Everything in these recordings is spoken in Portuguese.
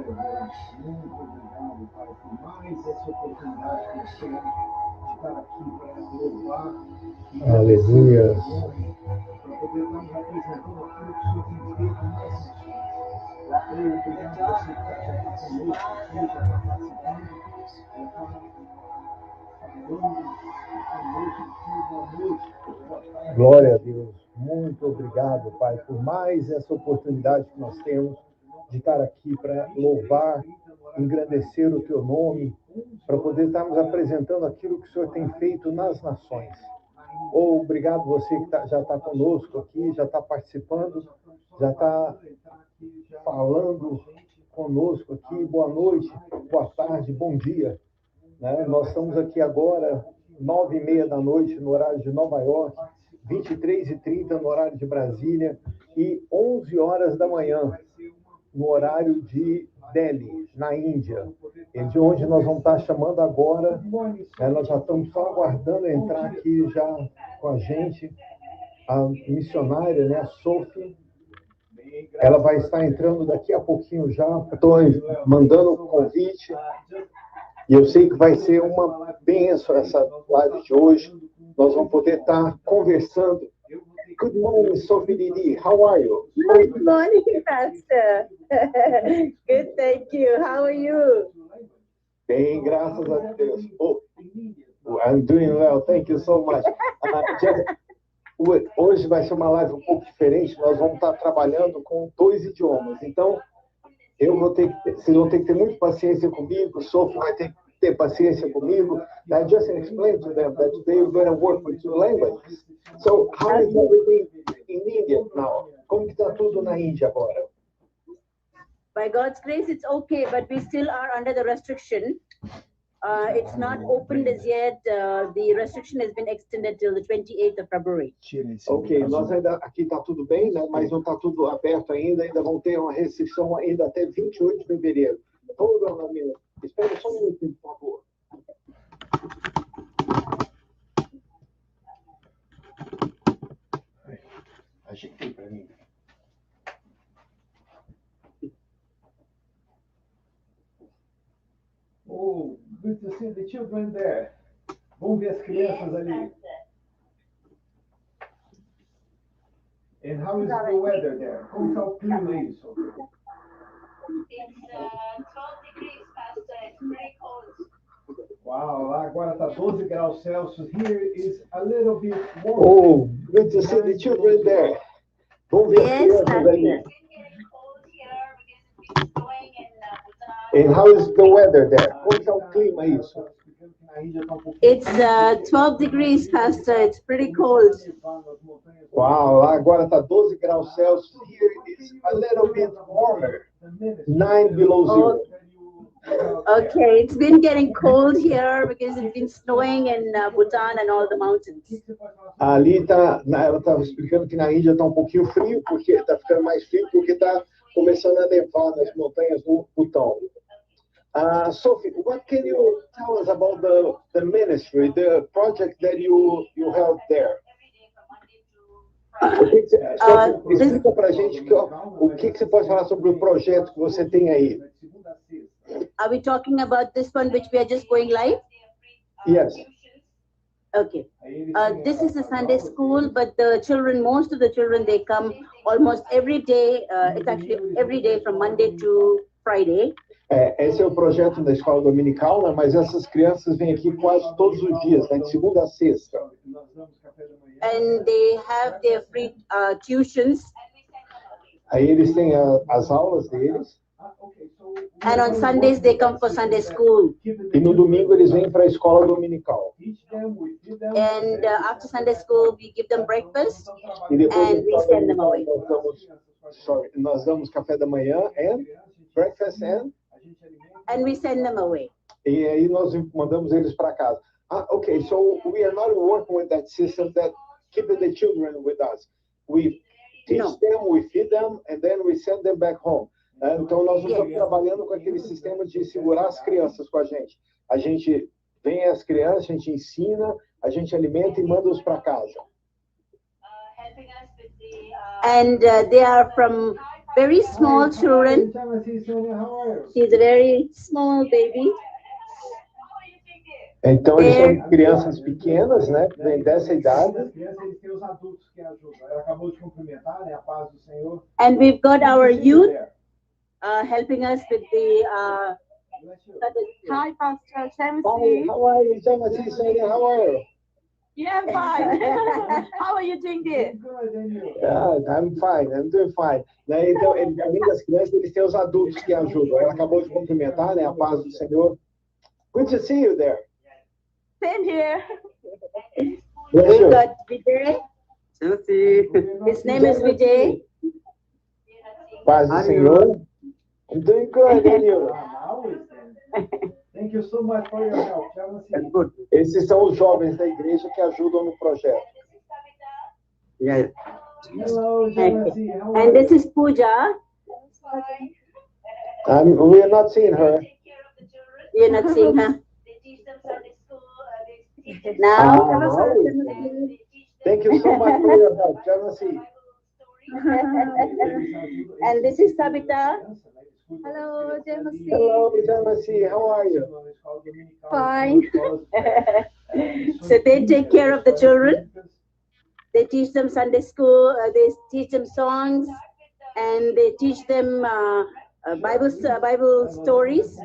Muito obrigado, Pai, por mais essa oportunidade que nós temos de estar aqui para louvar. Aleluia. Para poder estarmos apresentando aquilo que o Senhor tem feito nas nações. Obrigado a você que já está conosco aqui, já está participando, já está falando conosco aqui. Boa noite, boa tarde. Glória a Deus. Muito obrigado, Pai, por mais essa oportunidade que nós temos de estar aqui para louvar, engrandecer o Teu nome, para poder estarmos apresentando aquilo que o Senhor tem feito nas nações. Obrigado você que já está conosco aqui, já está participando, já está falando conosco aqui. Boa noite, boa tarde, bom dia. Nós estamos aqui agora, 9h30 da noite, no horário de Nova Iorque, 23h30 no horário de Brasília e 11 horas da manhã no horário de Delhi, na Índia, de onde nós vamos estar chamando agora. Nós já estamos só aguardando entrar aqui já com a gente a missionária, a Sophie. Ela vai estar entrando daqui a pouquinho já. Estou mandando o convite. E eu sei que vai ser uma bênção essa live de hoje. Nós vamos poder estar conversando. Good morning, Sophie Didi. How are you? Good morning, Pastor. Good, thank you. How are you? Bem, graças a Deus. I'm doing well. Thank you so much. Hoje vai ser uma live um pouco diferente. Nós vamos estar trabalhando com 2 idiomas. Então, vocês vão ter que ter muita paciência comigo. O Sophie vai ter que ter paciência comigo. I just explained to them that today we're going to work with 2 languages. So, how is everything in India now? Como que está tudo na Índia agora? By God's grace, it's okay, but we still are under the restriction. It's not opened as yet. The restriction has been extended till the 28th of February. Ok, nós ainda aqui está tudo bem, né? Mas não está tudo aberto ainda vão ter uma restrição ainda até 28 de fevereiro. Hold on a minute. Espera só um minutinho, por favor. Ajeitei para mim. Oh, good to see the children there. Vamos ver as crianças ali. And how is the weather there? Como está o clima aí, Sophie? It's 12 degrees, Pastor. It's very cold. Wow, lá agora está 12 graus Celsius. Here is a little bit warm. Oh, good to see the children there. Vamos ver as crianças ali. It's been getting cold here because it's been snowing in Bhutan. And how is the weather there? Como está o clima aí? It's 12 degrees, Pastor. It's pretty cold. Uau, lá agora está 12 graus Celsius. Here it's a little bit warmer. 9 below zero. Okay, it's been getting cold here because it's been snowing in Bhutan and all the mountains. Ali ela estava explicando que na Índia está um pouquinho frio, porque está ficando mais frio, porque está começando a nevar nas montanhas do Butão. Sophie, what can you tell us about the ministry, the project that you held there? Explica para a gente o que você pode falar sobre o projeto que você tem aí. Are we talking about this one which we are just going live? Yes. Okay. This is a Sunday school, but most of the children, they come almost every day. It's actually every day from Monday to Friday. Esse é o projeto da Escola Dominical, né? Mas essas crianças vêm aqui quase todos os dias, né? De segunda a sexta. And they have their free tuitions. Aí eles têm as aulas deles. And on Sundays, they come for Sunday school. E no domingo eles vêm para a Escola Dominical. And after Sunday school, we give them breakfast and we send them away. Nós damos café da manhã and breakfast and we send them away. E aí nós mandamos eles para casa. Okay, so we are not working with that system that keep the children with us. We teach them, we feed them, and then we send them back home. Então nós não estamos trabalhando com aquele sistema de segurar as crianças com a gente. A gente vem as crianças, a gente ensina, a gente alimenta e manda-os para casa. And they are from very small children. She's a very small baby. Então, eles são crianças pequenas, né? Vem dessa idade. Eles têm os adultos que ajudam. Ela acabou de cumprimentar, né? A paz do Senhor. And we've got our youth helping us with the Hi, Pastor Hi, Shamsi. how are you, Jamasi? Sonia, how are you? Yeah, I'm fine. How are you doing there? Yeah, I'm fine, I'm doing fine. Né? Então, além das crianças, eles têm os adultos que ajudam. Ela acabou de cumprimentar, né? A paz do Senhor. Good to see you there. Same here. Bless we've you. got Vijay. His name is Vijay. Paz do Senhor. I'm doing good, and you? Thank you so much for your help. Esses são os jovens da igreja que ajudam no projeto. Yeah. Hello, Jamasi. How are And this you? is Pooja. We are not seeing her. You're not seeing her They teach them Sunday school. They teach them now. Thank you so much for your help, Jamasi. And this is Sabita. Hello, Jamasi. Hello, Jamasi. How are you? Fine. So they take care of the children. They teach them Sunday school. They teach them songs, and they teach them Bible stories.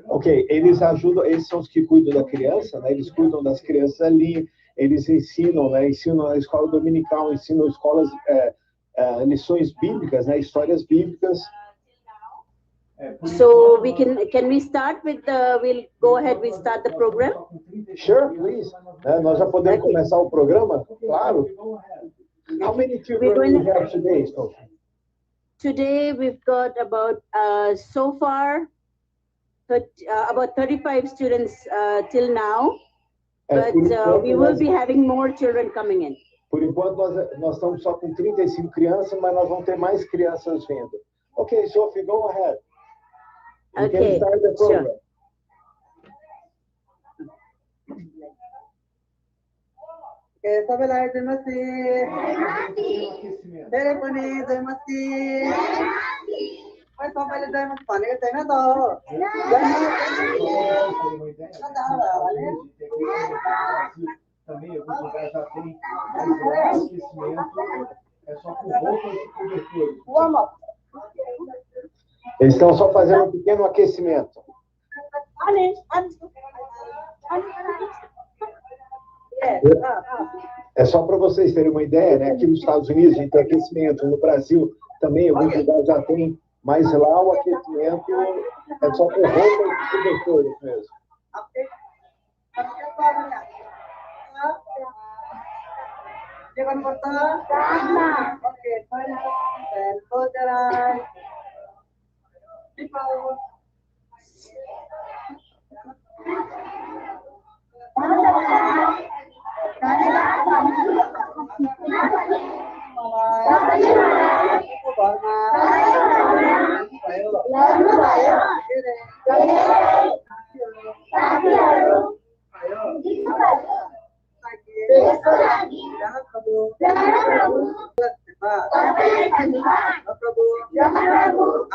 Ok, eles ajudam, eles são os que cuidam da criança, né? Eles cuidam das crianças ali, eles ensinam, né? Ensinam na escola dominical, ensinam escolas, lições bíblicas, né? Histórias bíblicas. So we can we start with we'll go ahead, we start the program. Sure, please. Né? Nós já podemos começar o programa? Claro. How many children do you have today, Sophie? Today we've got about so far about 35 students till now, but we will be having more children coming in. Por enquanto nós estamos só com 35 crianças, mas nós vamos ter mais crianças vindo. Okay, Sophie, go ahead. You Okay, can start the program. sure. सबैलाई जयमसी धेरै पनि जयमसी खै सबैले जयमसी भनेको छैन त Também alguns lugares já tem, mas lá o aquecimento é só com roupas e cobertores. Eles estão só fazendo um pequeno aquecimento. É só para vocês terem uma ideia, né? Aqui nos Estados Unidos a gente tem aquecimento, no Brasil também alguns lugares já tem, mas lá o aquecimento é só com roupas e cobertores mesmo. के गर्नुपर्छ ओके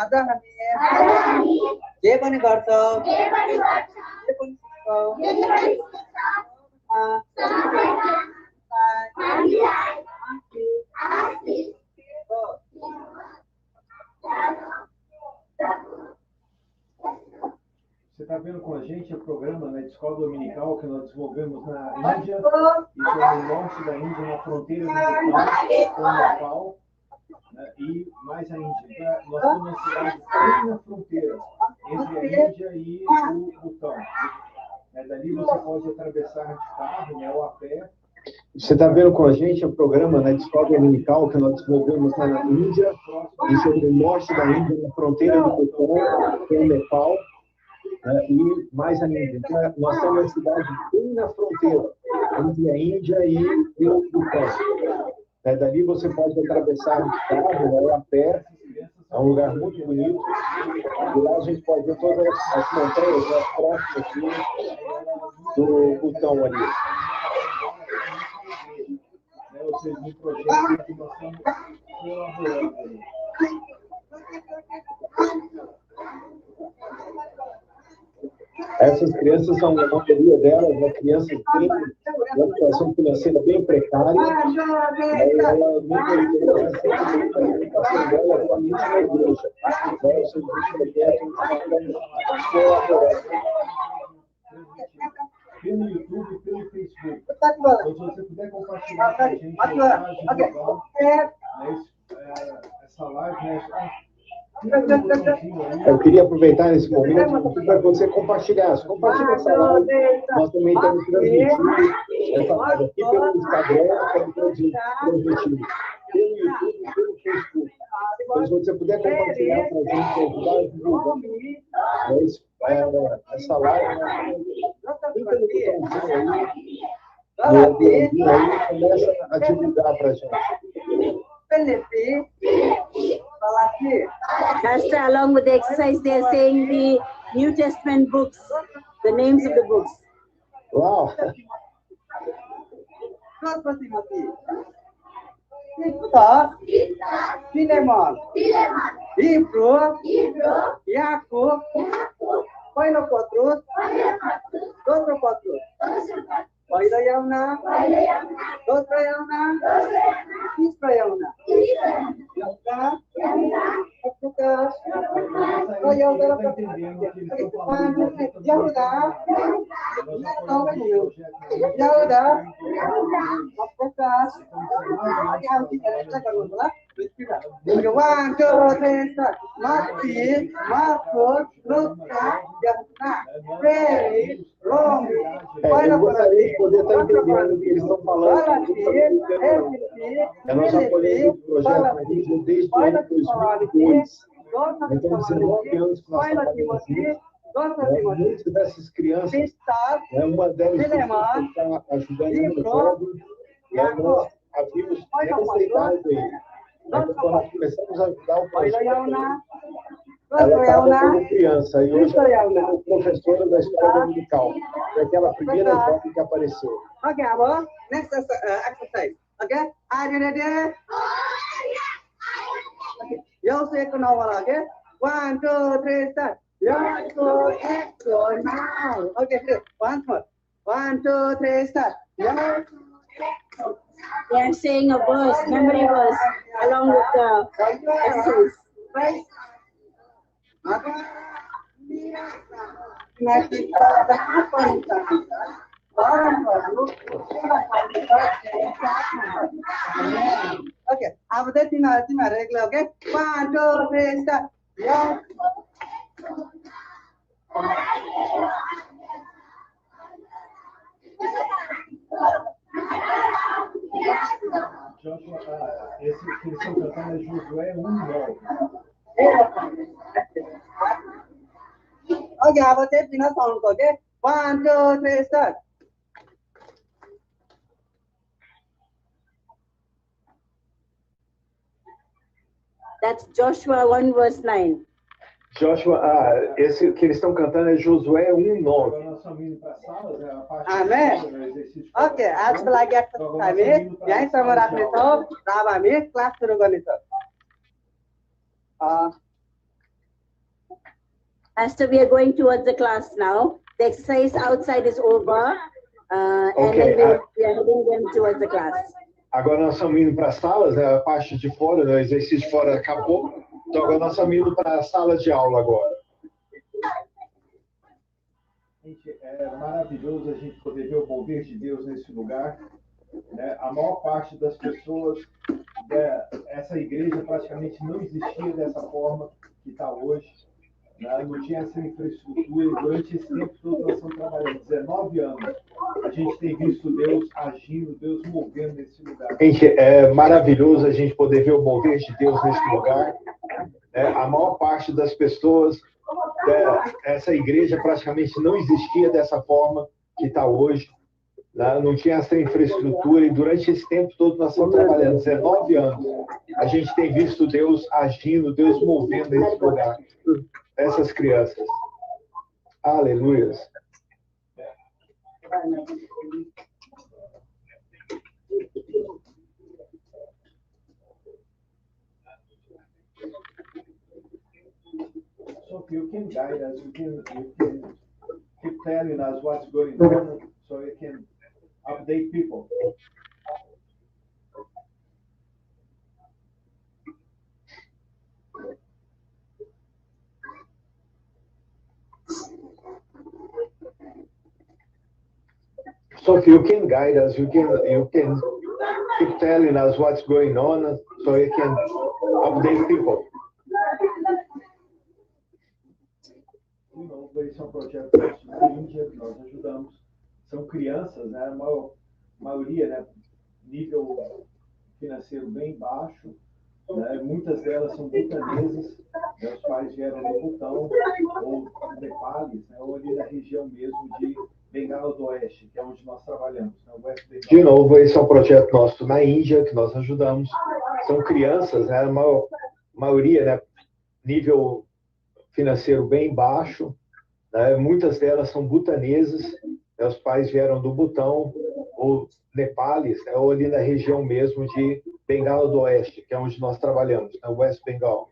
आज हामी जे पनि गर्छौँ Você está vendo com a gente o programa, né, de Escola Dominical que nós desenvolvemos na Índia, isso é no norte da Índia, na fronteira do com o Nepal, né, e mais a Índia. Então, nós temos uma cidade bem na fronteira entre a Índia e o Butão. Dali você pode atravessar de carro, né, ou a pé. Você está vendo com a gente o programa, né, de Escola Dominical que nós desenvolvemos na Índia, isso é no norte da Índia, na fronteira do Butão com o Nepal. E mais ainda, então, nós temos uma cidade bem na fronteira entre a Índia e o Butão. Dali você pode atravessar de carro, né, a pé, é um lugar muito bonito. E lá a gente pode ver todas as montanhas, né, próximas aqui do Butão ali. Ou seja, um projeto que nós estamos colaborando. Essas crianças são, a maioria delas, né, crianças que têm uma situação financeira bem precária, ela nunca entendeu essa alimentação dela somente na igreja. Né? Esse projeto pelo YouTube e pelo Facebook. Então, se você puder compartilhar com a gente essa live, né? Eu queria aproveitar esse momento para você compartilhar. Compartilha essa live. Nós também estamos transmitindo essa live aqui pelo Instagram, estamos transmitindo pelo YouTube e pelo Facebook. Então, se você puder compartilhar para a gente, ajudar a divulgar essa live, clica no botãozinho aí, começa a divulgar para a gente. Pastor, along with the exercise, they're saying the New Testament books, the names of the books. Wow! Filemon, Hebrew, Yaakov, पहिलो पत्रुस, दोस्रो पत्रुस, पहिलो यूहन्ना, दोस्रो यूहन्ना, तीसरो यूहन्ना, यहुदा, प्रकाश, One, two, three, start. Matthew, Marcos, Lucas, Pérez, Rome. Eu gostaria de poder estar entendendo o que eles estão falando. Nós apoiamos o projeto na Índia desde o ano 2002. Então, 19 anos que nós trabalhamos aqui. Muitas dessas crianças, uma delas está ajudando no jogo, nós havíamos nessa idade aí. Então, quando nós começamos a ajudar o projeto, ela estava como criança e hoje ela é professora da Escola Dominical. Foi aquela primeira jovem que apareceu. Okay, Abo. Next exercise. Okay, are you ready? Eu sei que não vai, okay? 1, 2, 3, start. Now. Okay, please. Once more. 1, 2, 3, start. They are saying a verse, memory verse, along with the exercise. Okay, अब चाहिँ तिमीहरू एक्लै ओके 1, 2, 3 start. Joshua, esse que eles estão cantando é Josué 1:9. Okay, अब चाहिँ तिमीहरू साउन्डको ओके 1, 2, 3 start. That's Joshua 1 verse 9. Joshua, esse que eles estão cantando é Josué 1:9. Agora nós estamos indo para a sala, a parte Amen. Okay, आजको लागि हामी यहीँसम्म राख्नेछौँ र अब हामी क्लास सुरु गर्नेछौँ. Pastor, we are going towards the class now. The exercise outside is over, and then we are heading them towards the class. Agora nós estamos indo para as salas, né? A parte de fora, né? O exercício de fora acabou. Então agora nós estamos indo para a sala de aula agora. Gente, é maravilhoso a gente poder ver o mover de Deus nesse lugar. Né? A maior parte das pessoas, essa igreja praticamente não existia dessa forma que está hoje. Né? Não tinha essa infraestrutura e durante esse tempo todo nós estamos trabalhando, 19 anos. A gente tem visto Deus agindo, Deus movendo nesse lugar. Gente, é maravilhoso a gente poder ver o mover de Deus nesse lugar. A maior parte das pessoas, essa igreja praticamente não existia dessa forma que está hoje. Né? Não tinha essa infraestrutura e durante esse tempo todo nós estamos trabalhando, 19 anos. A gente tem visto Deus agindo, Deus movendo nesse lugar. Essas crianças. Aleluia. So you can guide us, you can keep telling us what's going on so it can update people. So if you can guide us, you can keep telling us what's going on so you can update people. Esse é um projeto da Índia que nós ajudamos. São crianças, né? A maioria, né? Nível financeiro bem baixo, né? Muitas delas são butanesas, né? Os pais vieram do Butão ou Nepales, né? Ou ali da região mesmo de Bengala do Oeste, que é onde nós trabalhamos, né? O West Bengal. De novo, esse é um projeto nosso na Índia que nós ajudamos. São crianças, né? A maioria, né? Nível financeiro bem baixo, né? Muitas delas são butanesas, né? Os pais vieram do Butão ou Nepales, né? Ou ali na região mesmo de Bengala do Oeste, que é onde nós trabalhamos, né? West Bengal.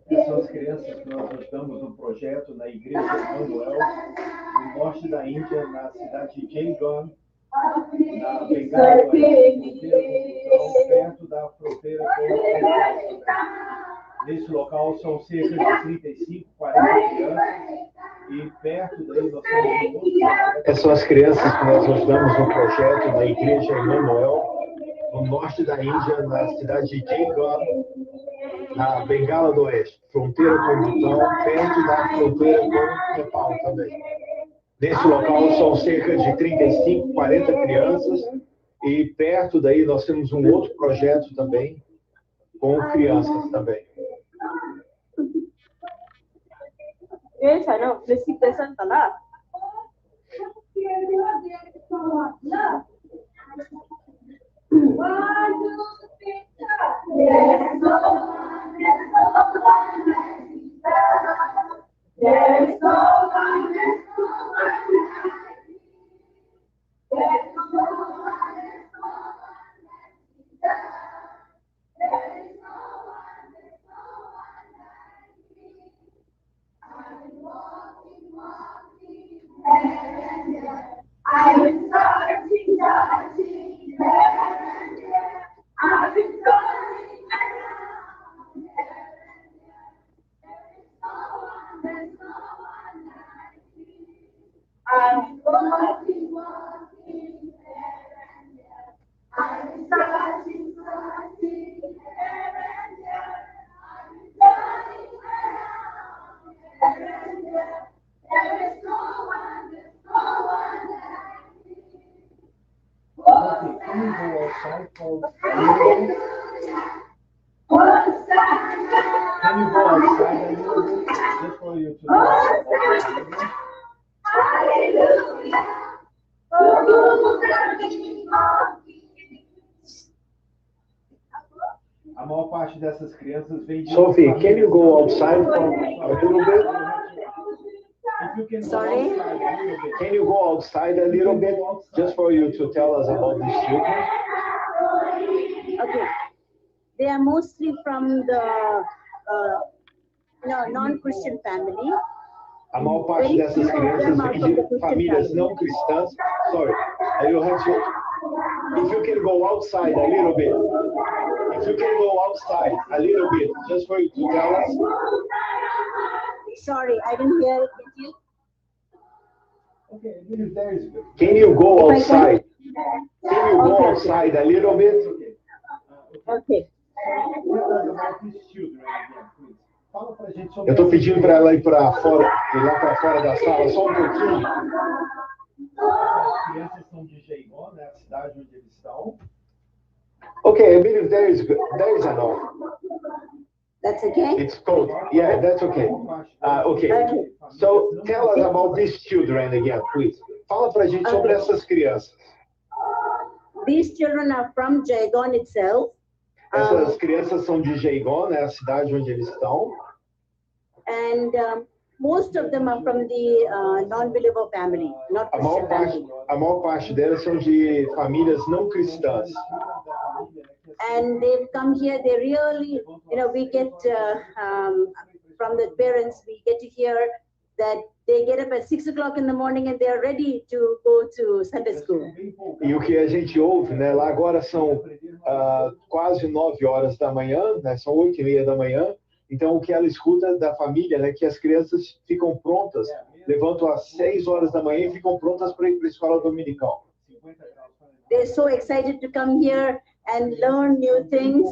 Essas são as crianças que nós ajudamos no projeto na Igreja Emmanuel, no norte da Índia, na cidade de Yangon, na Bengala do Oeste, perto da fronteira com o Nepal. Nesse local são cerca de 35, 40 crianças e perto daí nós temos um outro projeto. Essas são as crianças que nós ajudamos no projeto na Igreja Emmanuel, no norte da Índia, na cidade de Yangon, na Bengala do Oeste, fronteira com o Butão, perto da fronteira com o Nepal também. Nesse local são cerca de 35, 40 crianças e perto daí nós temos um outro projeto também com crianças também. Can you go outside a little bit just for you to A maior parte dessas crianças vem de... Sophie, can you go outside for a little bit? Sorry? Can you go outside a little bit just for you to tell us about these children? Okay. They are mostly from the non-Christian family. A maior parte dessas crianças vem de famílias não cristãs. Sorry, you have to. If you can go outside a little bit. If you can go outside a little bit, just for you to tell us. Sorry, I didn't hear it. Okay, can you go outside? Can you go outside a little bit? Okay. Eu estou pedindo para ela ir para fora, ir lá para fora da sala, só um pouquinho. As crianças são de Jeigó, né, a cidade onde eles estão. Okay, I believe there is enough. That's okay? It's cold. Yeah, that's okay. Okay. So tell us about these children again, please. Fala para a gente sobre essas crianças. These children are from Jeigó itself. Essas crianças são de Jeigó, né, a cidade onde eles estão. And most of them are from the non-believer family, not Christian family. A maior parte delas são de famílias não cristãs. And they've come here, they really, we get, from the parents, we get to hear that they get up at 6 o'clock in the morning and they are ready to go to Sunday school. E o que a gente ouve, né, lá agora são quase 9 horas da manhã, né, são 8:30 da manhã. Então o que ela escuta da família, né, que as crianças ficam prontas, levantam às 6 horas da manhã e ficam prontas para ir para a escola dominical. They're so excited to come here and learn new things.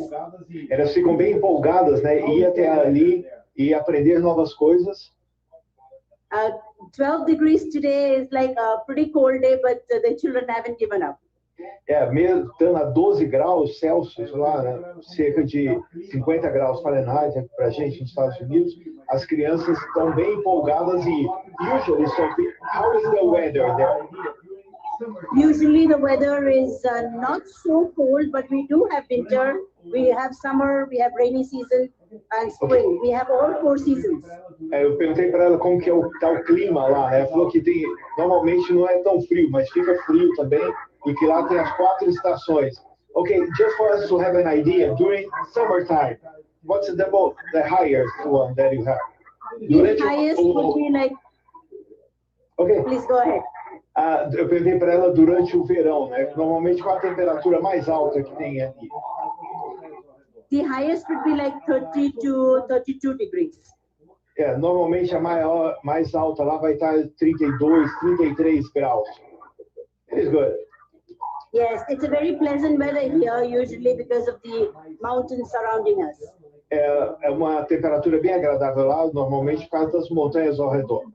Elas ficam bem empolgadas, né, ir até ali e aprender novas coisas. 12 degrees today is like a pretty cold day, but the children haven't given up. Mesmo estando a 12 graus Celsius lá, né, cerca de 50 graus Fahrenheit para a gente nos Estados Unidos, as crianças estão bem empolgadas e usually, Sophie, how is the weather there? Usually the weather is not so cold, but we do have winter, we have summer, we have rainy season and spring. Okay. We have all 4 seasons. Eu perguntei para ela como que tá o clima lá. Ela falou que normalmente não é tão frio, mas fica frio também e que lá tem as 4 estações. Okay, just for us to have an idea, during summertime, what's the highest one that you have? The highest would be like. Okay. Please go ahead. Eu perguntei para ela durante o verão, né? Normalmente qual a temperatura mais alta que tem aqui? The highest would be like 30 to 32 degrees. Normalmente a mais alta lá vai estar 32, 33 graus. It is good. Yes, it's a very pleasant weather here usually because of the mountains surrounding us. É uma temperatura bem agradável lá, normalmente por causa das montanhas ao redor.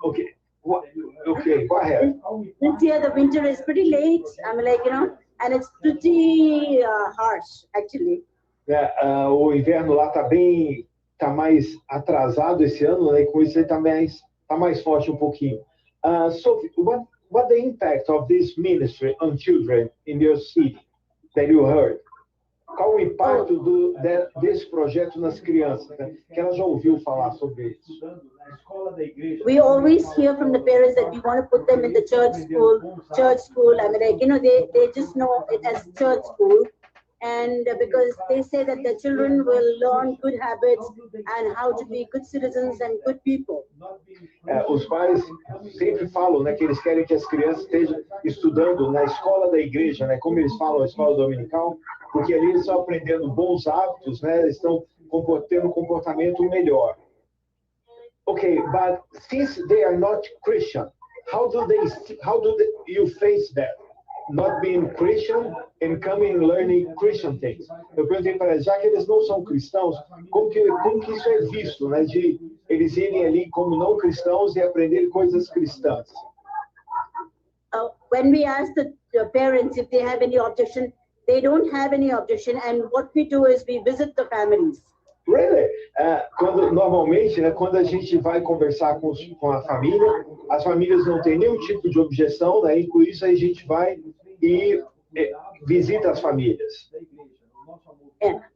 Okay, go ahead. This year the winter is pretty late. I'm like, and it's pretty harsh actually. O inverno lá tá mais atrasado esse ano, né? E com isso ele tá mais forte um pouquinho. Sophie, what the impact of this ministry on children in your city that you heard? Qual o impacto desse projeto nas crianças, né? Que ela já ouviu falar sobre isso? We always hear from the parents that we want to put them in the church school. I mean, like, they just know it as church school. And because they say that the children will learn good habits and how to be good citizens and good people. Os pais sempre falam, né, que eles querem que as crianças estejam estudando na escola da igreja, né, como eles falam, a escola dominical, porque ali eles estão aprendendo bons hábitos, né, eles estão tendo um comportamento melhor. Okay, but since they are not Christian, how do you face that? Not being Christian and coming learning Christian things. Eu perguntei para eles, já que eles não são cristãos, como que isso é visto, né? De eles irem ali como não cristãos e aprenderem coisas cristãs. When we ask the parents if they have any objection, they don't have any objection, and what we do is we visit the families. Really? Normalmente, né, quando a gente vai conversar com a família, as famílias não têm nenhum tipo de objeção, né? E com isso a gente vai e visita as famílias.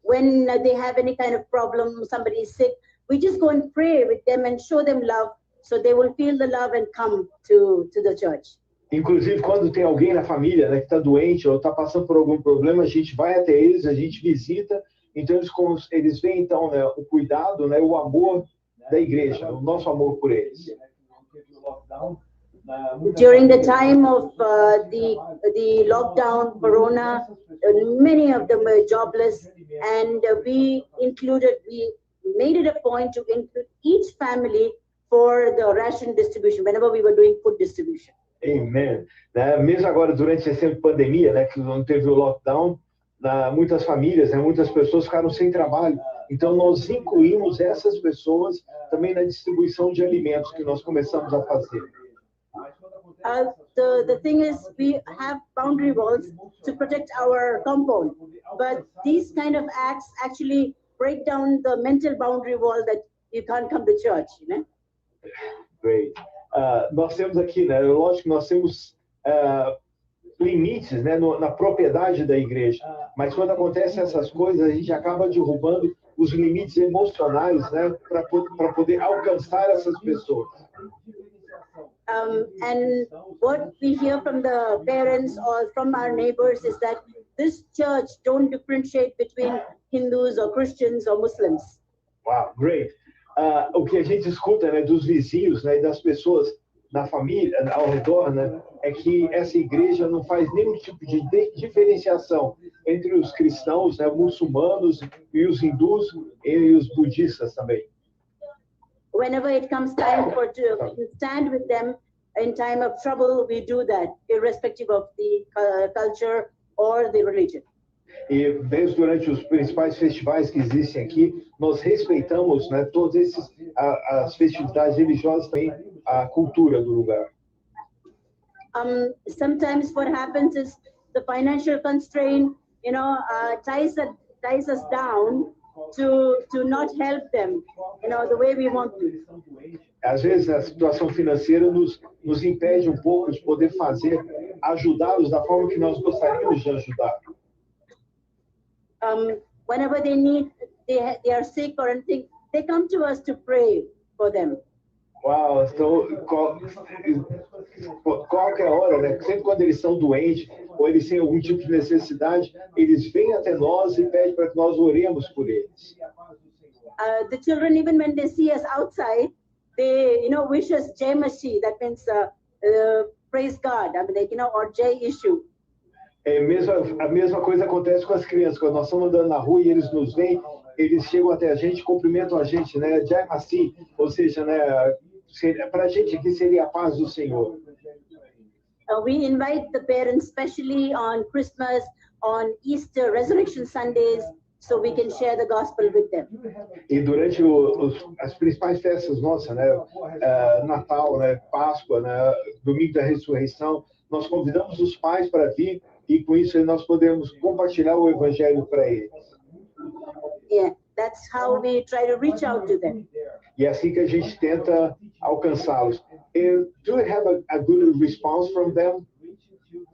When they have any kind of problem, somebody is sick, we just go and pray with them and show them love, so they will feel the love and come to the church. Inclusive, quando tem alguém na família, né, que está doente ou está passando por algum problema, a gente vai até eles, a gente visita. Então, eles veem, então, né, o cuidado, né, o amor da igreja, o nosso amor por eles. During the time of the lockdown, Corona, many of them were jobless, and we made it a point to include each family for the ration distribution whenever we were doing food distribution. Amen. Né, mesmo agora, durante esse tempo de pandemia, né, que não teve o lockdown, muitas famílias, né, muitas pessoas ficaram sem trabalho. Então, nós incluímos essas pessoas também na distribuição de alimentos que nós começamos a fazer. The thing is, we have boundary walls to protect our compound, but these kind of acts actually break down the mental boundary wall that you can't come to church, you know? Great. Nós temos aqui, né, lógico que nós temos limites, né, na propriedade da igreja, mas quando acontecem essas coisas, a gente acaba derrubando os limites emocionais, né, para poder alcançar essas pessoas. And what we hear from the parents or from our neighbors is that this church don't differentiate between Hindus or Christians or Muslims. Wow, great. O que a gente escuta, né, dos vizinhos, né, e das pessoas na família, ao redor, né, é que essa igreja não faz nenhum tipo de diferenciação entre os cristãos, né, muçulmanos e os hindus e os budistas também. Whenever it comes time to stand with them in time of trouble, we do that, irrespective of the culture or the religion. E mesmo durante os principais festivais que existem aqui, nós respeitamos, né, todas as festividades religiosas também, a cultura do lugar. Sometimes what happens is the financial constraint, ties us down to not help them, the way we want to. Às vezes a situação financeira nos impede um pouco de poder ajudá-los da forma que nós gostaríamos de ajudar. Whenever they are sick or anything, they come to us to pray for them. Uau, então, qualquer hora, né? Sempre quando eles são doentes ou eles têm algum tipo de necessidade, eles vêm até nós e pedem para que nós oremos por eles. The children, even when they see us outside, they, wish us Jai Mashi. That means praise God. I mean, or Jai Issue. A mesma coisa acontece com as crianças. Quando nós estamos andando na rua e eles nos veem, eles chegam até a gente, cumprimentam a gente, né? Jai Mashi, ou seja, né? Para a gente aqui seria a paz do Senhor. We invite the parents, especially on Christmas, on Easter, Resurrection Sundays, so we can share the gospel with them. E durante as principais festas nossas, né? Natal, né? Páscoa, né? Domingo da Ressurreição, nós convidamos os pais para vir e com isso nós podemos compartilhar o evangelho para eles. Yeah, that's how we try to reach out to them. E é assim que a gente tenta alcançá-los. Do you have a good response from them?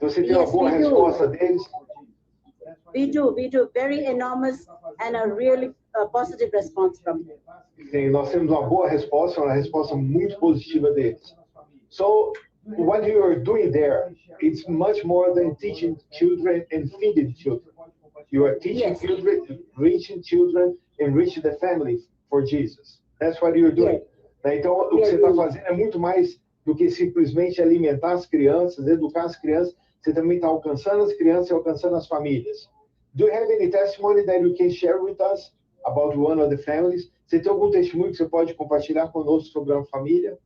Você tem uma boa resposta deles? We do very enormous and a really positive response from them. Sim, nós temos uma boa resposta, uma resposta muito positiva deles. So, what you are doing there, it's much more than teaching children and feeding children. You are teaching children, reaching children, and reaching the family for Jesus. That's what you're doing. Yes. Então, o que você está fazendo é muito mais do que simplesmente alimentar as crianças, educar as crianças. Você também está alcançando as crianças e alcançando as famílias. Do you have any testimony that you can share with us about one of the families? Você tem algum testemunho que você pode compartilhar conosco sobre uma família?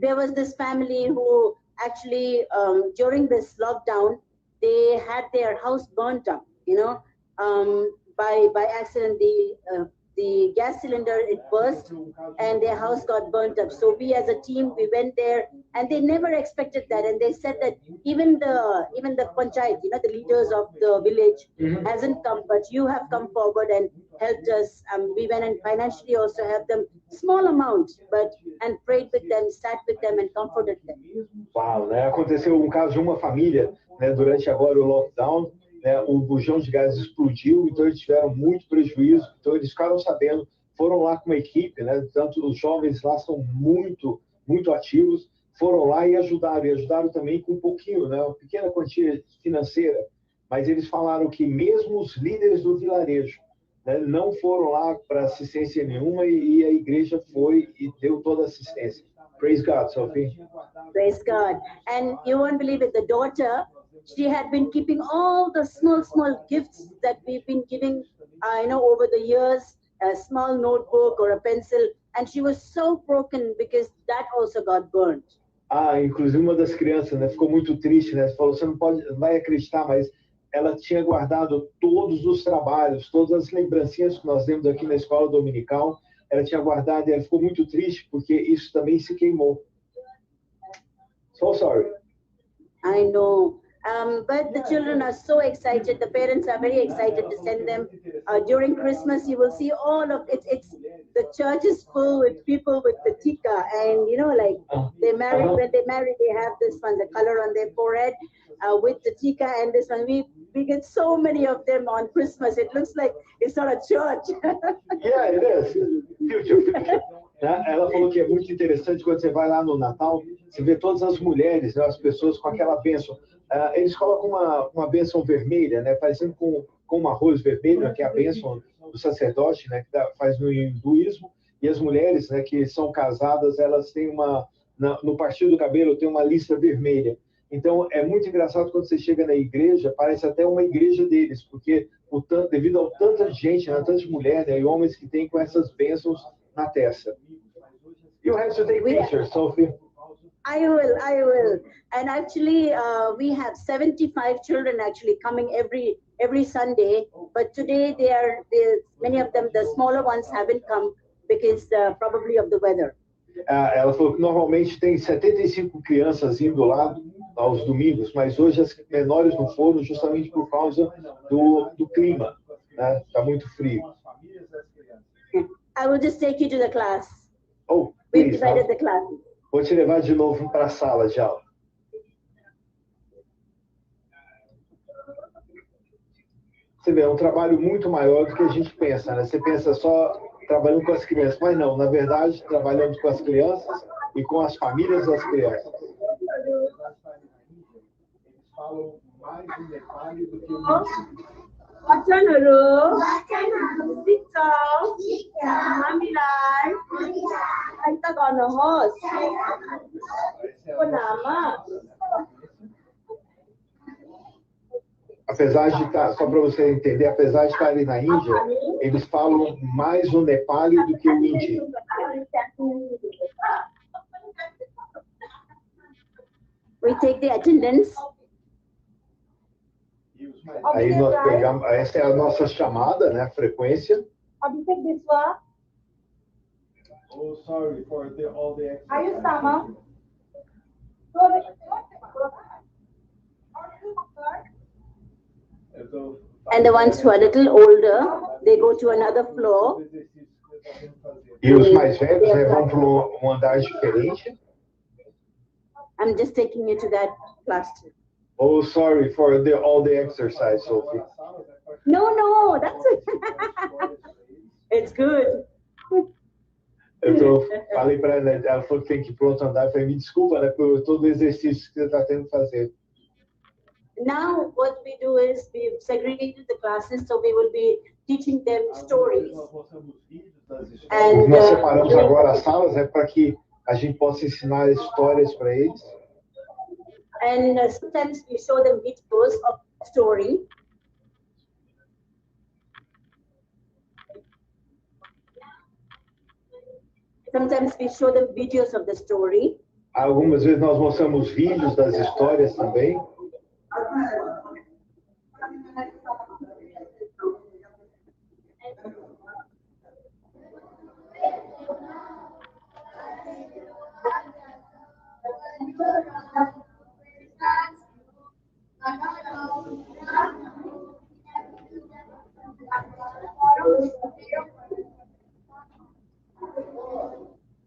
There was this family who actually, during this lockdown, they had their house burnt up, by accident. The gas cylinder, it burst and their house got burnt up. So we as a team, we went there and they never expected that. And they said that even the panchayat, the leaders of the village hasn't come, but you have come forward and helped us. We went and financially also helped them, small amount, and prayed with them, sat with them and comforted them. Uau, né? Aconteceu um caso de uma família, né, durante agora o lockdown. Né, o bujão de gás explodiu, então eles tiveram muito prejuízo, então eles ficaram sabendo, foram lá com uma equipe, né, tanto os jovens lá são muito ativos, foram lá e ajudaram também com um pouquinho, né, uma pequena quantia financeira, mas eles falaram que mesmo os líderes do vilarejo, né, não foram lá para assistência nenhuma e a igreja foi e deu toda a assistência. Praise God, Sophie. Praise God. And you won't believe it, the daughter, she had been keeping all the small gifts that we've been giving, over the years, a small notebook or a pencil, and she was so broken because that also got burnt. Inclusive uma das crianças, né, ficou muito triste, né? Falou, você não vai acreditar, mas ela tinha guardado todos os trabalhos, todas as lembrancinhas que nós temos aqui na Escola Dominical, ela tinha guardado e ela ficou muito triste porque isso também se queimou. So sorry. I know. But the children are so excited. The parents are very excited to send them. During Christmas, you will see all of it. The church is full with people with the tika, and they marry. When they marry, they have this one, the color on their forehead, with the tika and this one. We get so many of them on Christmas. It looks like it's not a church. Yeah, it is. Future. Ela falou que é muito interessante quando você vai lá no Natal, você vê todas as mulheres, né, as pessoas com aquela bênção. Eles colocam uma bênção vermelha, né, parecendo com um arroz vermelho, que é a bênção do sacerdote, né, que faz no hinduísmo, e as mulheres, né, que são casadas, elas têm no partir do cabelo tem uma lista vermelha. Então, é muito engraçado quando você chega na igreja, parece até uma igreja deles, porque devido a tanta gente, né, tanta mulher, né, e homens que têm com essas bênçãos na testa. You have to take pictures, Sophie. I will. And actually, we have 75 children actually coming every Sunday. But today, many of them, the smaller ones, haven't come because probably of the weather. Ela falou que normalmente tem 75 crianças indo lá aos domingos, mas hoje as menores não foram justamente por causa do clima, né? Tá muito frio. I will just take you to the class. Oh, We've divided the class. Vou te levar de novo para a sala de aula. Você vê, é um trabalho muito maior do que a gente pensa, né? Você pensa só trabalhando com as crianças, mas não, na verdade, trabalhamos com as crianças e com as famílias das crianças. Eles falam mais um detalhe do que o Wacana, Visitanto, Mamilar, anh ta còn ở host. Apesar de estar, só para você entender, apesar de estar ali na Índia, eles falam mais o Nepali do que o Hindi. We take the attendance. Aí nós pegamos, essa é a nossa chamada, né, frequência. Oh, sorry for all the exercise. Are you Sama? And the ones who are a little older, they go to another floor. E os mais velhos, né, vão para um andar diferente. I'm just taking you to that class. Oh, sorry for all the exercise, Sophie. No, that's it. It's good. Falei para ela falou que tem que ir para outro andar. Eu falei, me desculpa, né, por todo o exercício que você está tendo que fazer. Now, what we do is we've segregated the classes, so we will be teaching them stories. Nós separamos agora as salas, né, para que a gente possa ensinar histórias para eles. And sometimes we show them videos of the story. Sometimes we show them videos of the story. Algumas vezes nós mostramos vídeos das histórias também.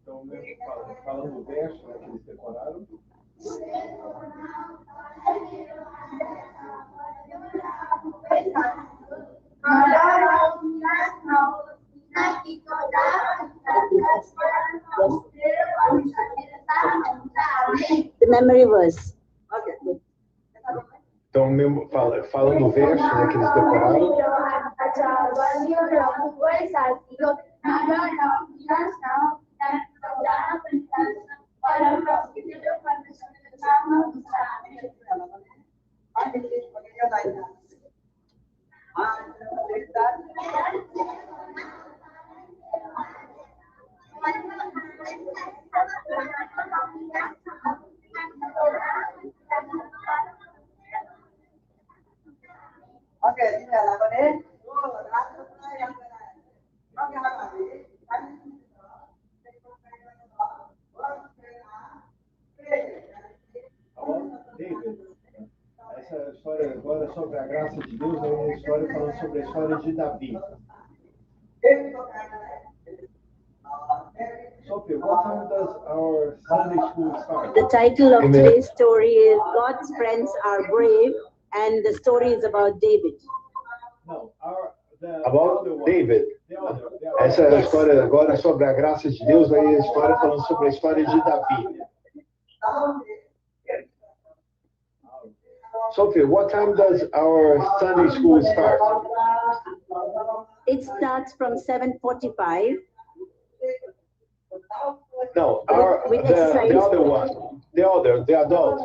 Então, falando do verso, né, que eles decoraram. memory verse. Então, falando o verso, né, que eles decoraram. David, essa história agora sobre a graça de Deus é uma história falando sobre a história de Davi. Sophie, what time does our Sunday school start? The title of today's story is God's Friends Are Brave, and the story is about David. No, About David. Essa é a história agora sobre a graça de Deus, aí a história falando sobre a história de Davi. Sophie, what time does our Sunday school start? It starts from 7:45. No, with the exercise. other one, the adults.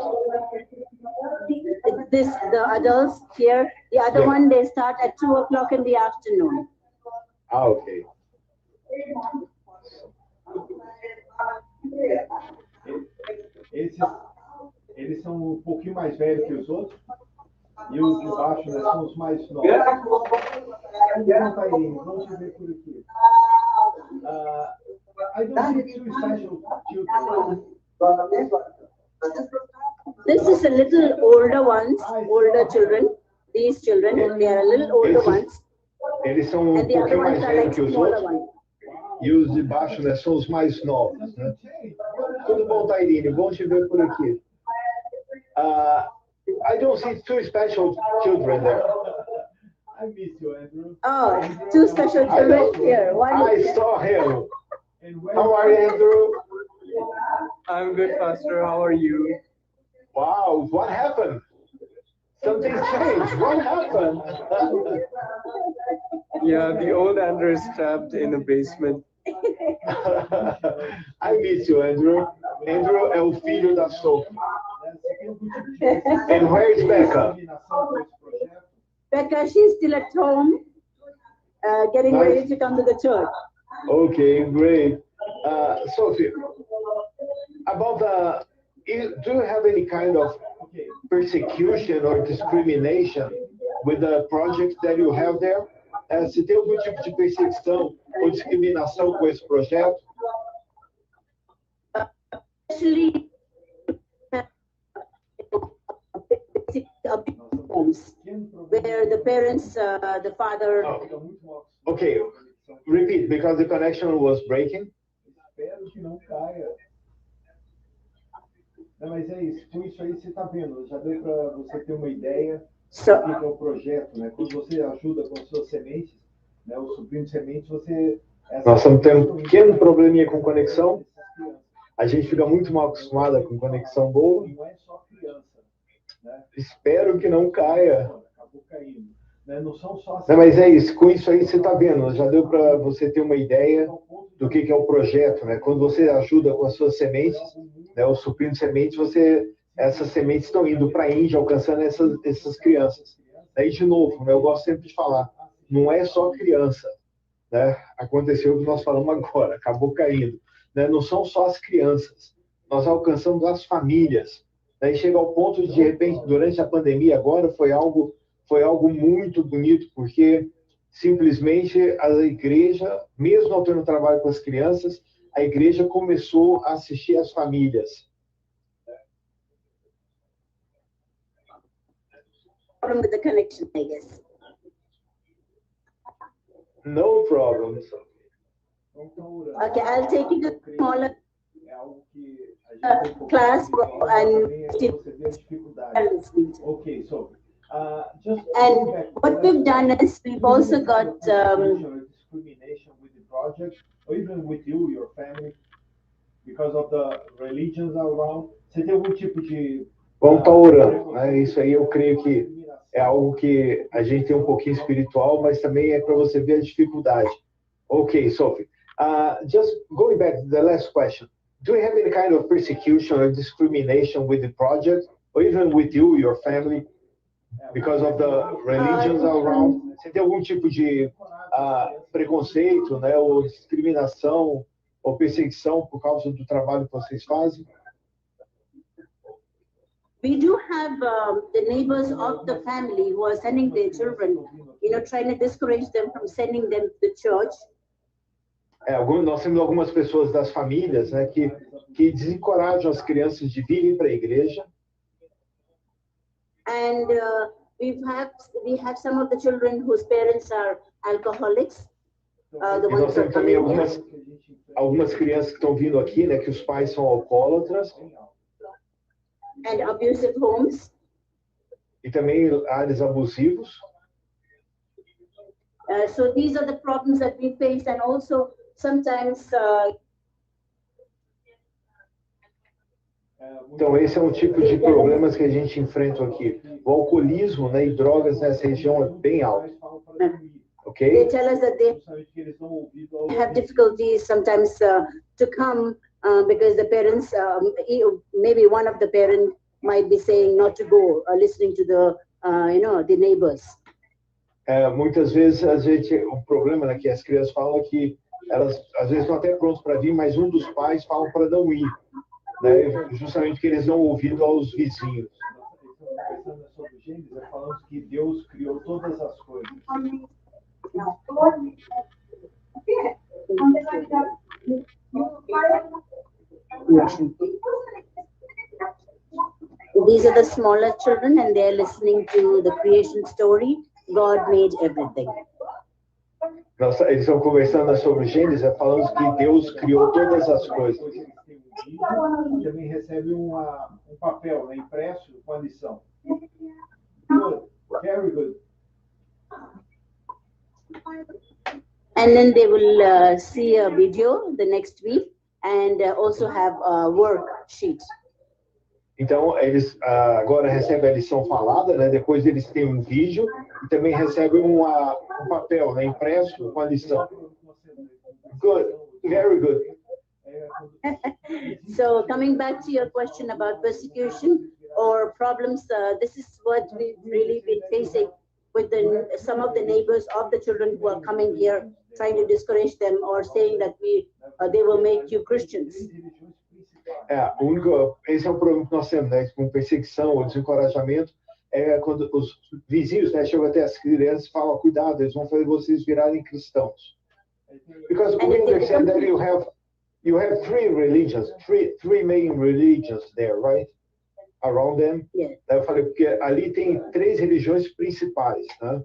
The adults here, the other Yeah. one, they start at 2 o'clock in the afternoon. Ah, ok. Eles são um pouquinho mais velhos que os outros. E os de baixo, né, são os mais novos. Vamos ver por aqui. I don't see two special children. This is a little older ones, older children. These children, they are a little older ones. Eles são um And the other pouquinho mais ones are velhos like que os smaller outros. ones. E os de baixo, né, são os mais novos, né? Tudo bom, Tairine? Bom te ver por aqui. I don't see two special children there. I miss you, Andrew. Oh, two special children here. One I is saw him. How are you, Andrew? I'm good, Pastor. How are you? Wow, what happened? Something changed. What happened? Yeah, the old Andrew is trapped in a basement. I miss you, Andrew. Andrew é o filho da Sophie. And where is Becca? Becca, she's still at home, getting Nice. ready to come to the church. Okay, great. Sophie, about do you have any kind of persecution or discrimination with the project that you have there? Se tem algum tipo de perseguição ou discriminação com esse projeto? Especially homes where the parents, the father. Oh. Okay, repeat because the connection was breaking. Espero que não caia. Não, mas é isso. Com isso aí você está vendo. Já deu para você ter uma ideia do que é o projeto, né? Quando você ajuda com as suas sementes, né? O suprindo sementes, você. Nós estamos tendo um pequeno probleminha com conexão. A gente fica muito mal acostumada com conexão boa. Não é só criança, né? Espero que não caia. Acabou caindo. Né? Não são só. Não, mas é isso. Com isso aí você está vendo. Já deu para você ter uma ideia do que é o projeto, né? Quando você ajuda com as suas sementes, né? O suprindo sementes, essas sementes estão indo para a Índia, alcançando essas crianças. Aí, de novo, né? Eu gosto sempre de falar, não é só criança, né? Aconteceu o que nós falamos agora, acabou caindo. Né? Não são só as crianças, nós alcançamos as famílias. Daí chega ao ponto de repente, durante a pandemia agora, foi algo muito bonito, porque simplesmente a igreja, mesmo ao ter um trabalho com as crianças, a igreja começou a assistir as famílias. Problem with the connection, I guess. No problem. Okay, I'll take you to a smaller class and Okay, so and what we've done is we've also got discrimination with the project, or even with you, your family. because of the religions around. Você tem algum tipo de... Vamos estar orando, né? Isso aí eu creio que é algo que a gente tem um pouquinho espiritual, mas também é para você ver a dificuldade. Okay, Sophie. Just going back to the last question. Do you have any kind of persecution or discrimination with the project, or even with you, your family, because of the religions around? Você tem algum tipo de preconceito, né, ou discriminação, ou perseguição por causa do trabalho que vocês fazem? We do have the neighbors of the family who are sending their children, trying to discourage them from sending them to the church. Nós temos algumas pessoas das famílias, né, que desencorajam as crianças de virem para a igreja. And we have some of the children whose parents are alcoholics. E nós temos também algumas crianças que estão vindo aqui, né, que os pais são alcoólatras. And abusive homes. E também áreas abusivos. So these are the problems that we face, and also sometimes. Então esse é um tipo de problemas que a gente enfrenta aqui. O alcoolismo, né, e drogas nessa região é bem alto. Okay? They tell us that they have difficulties sometimes to come. Because the parents, maybe one of the parents might be saying not to go, listening to the neighbors. Muitas vezes o problema, né, que as crianças falam que elas às vezes estão até prontas para vir, mas um dos pais fala para não ir, né, justamente que eles dão ouvido aos vizinhos. Sobre Gênesis, falamos que Deus criou todas as coisas. These are the smaller children, and they're listening to the creation story. God made everything. Eles estão conversando sobre Gênesis, falando que Deus criou todas as coisas. Também recebe papel, né, impresso com a lição. Good, very good. And then they will see a video the next week, and also have a worksheet. Então, eles agora recebem a lição falada, né? Depois eles têm um vídeo e também recebem um papel, né, impresso com a lição. Good, very good. So coming back to your question about persecution or problems, this is what we've really been facing with some of the neighbors of the children who are coming here, trying to discourage them or saying that they will make you Christians. Esse é o problema que nós temos, né, com perseguição ou desencorajamento, quando os vizinhos, né, chegam até as crianças e falam, cuidado, eles vão fazer vocês virarem cristãos. Because we understand that you have three religions, three main religions there, right? Around them. Yeah. Eu falei, porque ali tem 3 religiões principais, né?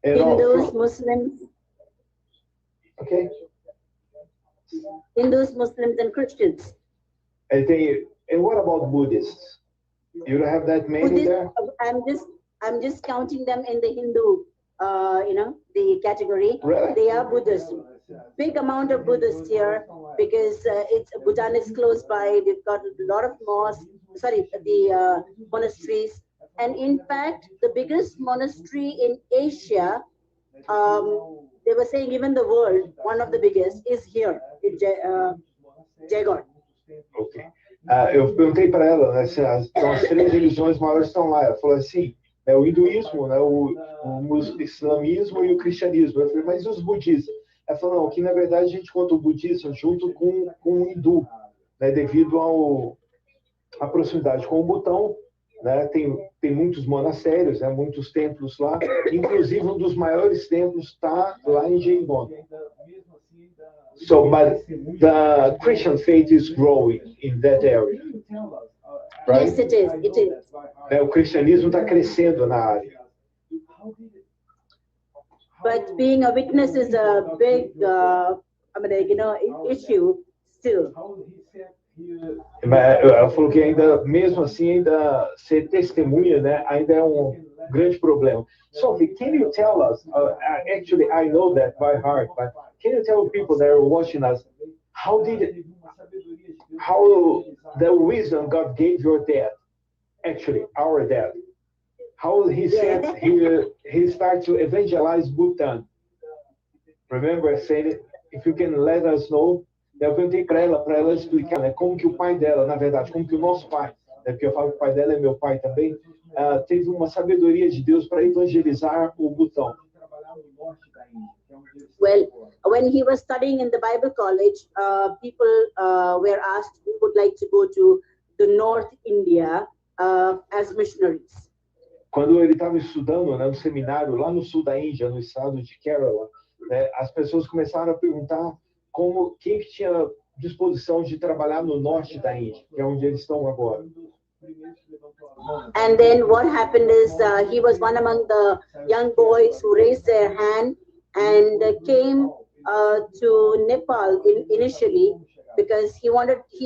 Hindus, Muslims. Okay. Hindus, Muslims, and Christians. And what about Buddhists? You don't have that many there? I'm just counting them in the Hindu, the category. Really? They are Buddhists. Big amount of Buddhists here because Bhutan is close by. We've got a lot of monasteries, and in fact, the biggest monastery in Asia. They were saying even the world, one of the biggest, is here in Jaigor. Ok. Eu perguntei para ela, né, se as 3 religiões maiores estão lá. Ela falou assim, o hinduísmo, né, o islamismo e o cristianismo. Eu falei, mas e os budistas? Ela falou, não, que na verdade a gente conta o budismo junto com o hindu, né, devido à proximidade com o Butão, né, tem muitos monastérios, né, muitos templos lá, inclusive um dos maiores templos está lá em Jaigor. So, but the Christian faith is growing in that area, right? Yes, it is. It is. O cristianismo está crescendo na área. But being a witness is a big, issue still. Ela falou que ainda, mesmo assim, ainda ser testemunha, né, ainda é um grande problema. Sophie, can you tell us, actually I know that by heart, but can you tell people that are watching us, how the wisdom God gave your dad, actually our dad, how he said he started to evangelize Bhutan. Remember I said, if you can let us know. Eu perguntei para ela explicar, né, como que o pai dela, na verdade, como que o nosso pai, né, porque eu falo que o pai dela é meu pai também, teve uma sabedoria de Deus para evangelizar o Butão. Well, when he was studying in the Bible college, people were asked who would like to go to the North India as missionaries. Quando ele estava estudando, né, no seminário lá no sul da Índia, no estado de Kerala, né, as pessoas começaram a perguntar quem que tinha disposição de trabalhar no norte da Índia, que é onde eles estão agora. And then what happened is he was one among the young boys who raised their hand and came to Nepal initially because he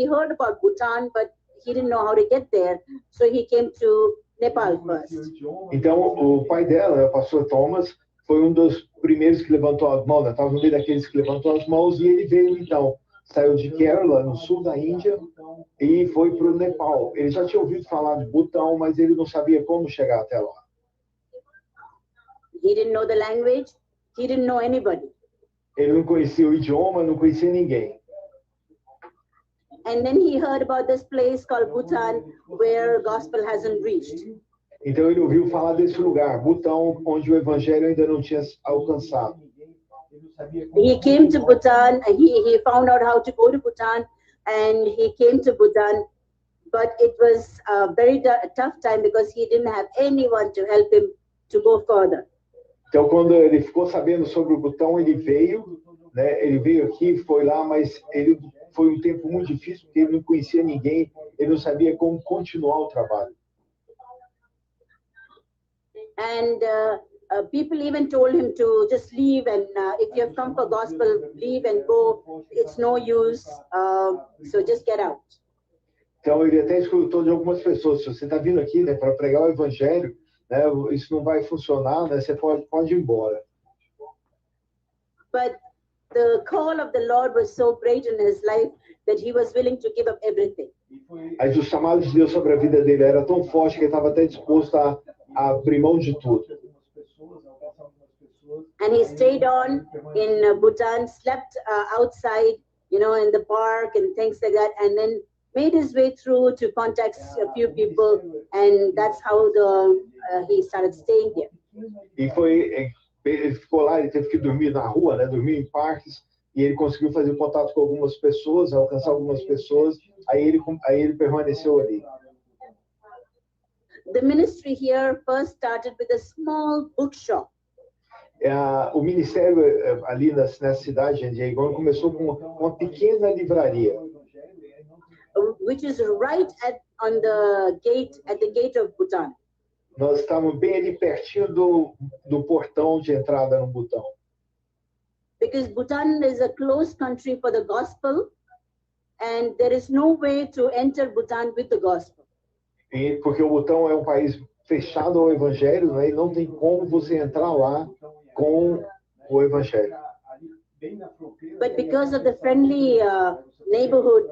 heard about Bhutan, but he didn't know how to get there, so he came to Nepal first. Então o pai dela, o pastor Thomas, foi um dos primeiros que levantou as mãos, estava no meio daqueles que levantou as mãos, e ele veio então, saiu de Kerala, no sul da Índia, e foi para o Nepal. Ele já tinha ouvido falar de Butão, mas ele não sabia como chegar até lá. He didn't know the language, he didn't know anybody. Ele não conhecia o idioma, não conhecia ninguém. And then he heard about this place called Bhutan, where gospel hasn't reached. Então ele ouviu falar desse lugar, Butão, onde o evangelho ainda não tinha alcançado. He came to Bhutan, he found out how to go to Bhutan, and he came to Bhutan, but it was a very tough time because he didn't have anyone to help him to go further. Então quando ele ficou sabendo sobre o Butão, ele veio, né? Ele veio aqui, foi lá, mas ele foi um tempo muito difícil porque ele não conhecia ninguém, ele não sabia como continuar o trabalho. And people even told him to just leave, and if you have come for gospel, leave and go. It's no use, so just get out. Então ele até escutou de algumas pessoas, se você está vindo aqui, né, para pregar o evangelho, né, isso não vai funcionar, né, você pode ir embora. But the call of the Lord was so great in his life that he was willing to give up everything. Aí o chamado de Deus sobre a vida dele era tão forte que ele estava até disposto a abrir mão de tudo. And he stayed on in Bhutan, slept outside, in the park and things like that, and then made his way through to contact a few people, and that's how he started staying here. E ele ficou lá, ele teve que dormir na rua, né, dormir em parques, e ele conseguiu fazer contato com algumas pessoas, alcançar algumas pessoas, aí ele permaneceu ali. The ministry here first started with a small bookshop. O ministério ali nessa cidade de Iorque começou com uma pequena livraria, which is right at the gate of Bhutan. Nós estávamos bem ali pertinho do portão de entrada no Butão. Because Bhutan is a closed country for the gospel, and there is no way to enter Bhutan with the gospel. Porque o Butão é um país fechado ao evangelho, né? E não tem como você entrar lá com o evangelho. But because of the friendly neighborhood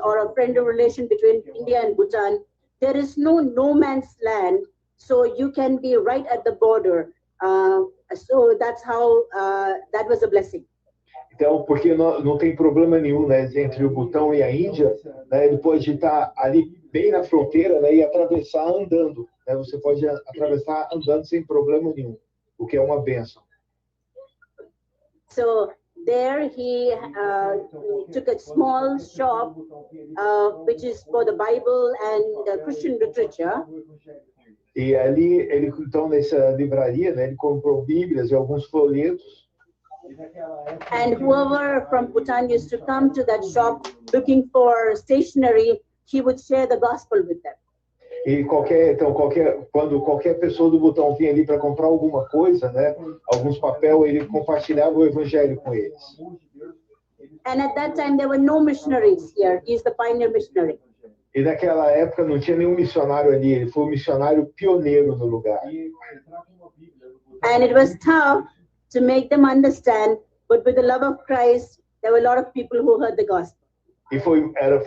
or a friendly relation between India and Bhutan, there is no man's land, so you can be right at the border. So that's how that was a blessing. Então, porque não tem problema nenhum, né, entre o Butão e a Índia, né, ele pode estar ali bem na fronteira, né, e atravessar andando. Né, você pode atravessar andando sem problema nenhum, o que é uma bênção. So there he took a small shop, which is for the Bible and Christian literature. E ali, ele então nessa livraria, né, ele comprou Bíblias e alguns folhetos. And whoever from Bhutan used to come to that shop looking for stationery, he would share the gospel with them. E quando qualquer pessoa do Butão vinha ali para comprar alguma coisa, né, alguns papéis, ele compartilhava o evangelho com eles. And at that time there were no missionaries here. He's the pioneer missionary. E naquela época não tinha nenhum missionário ali, ele foi o missionário pioneiro no lugar. And it was tough to make them understand, but with the love of Christ, there were a lot of people who heard the gospel. E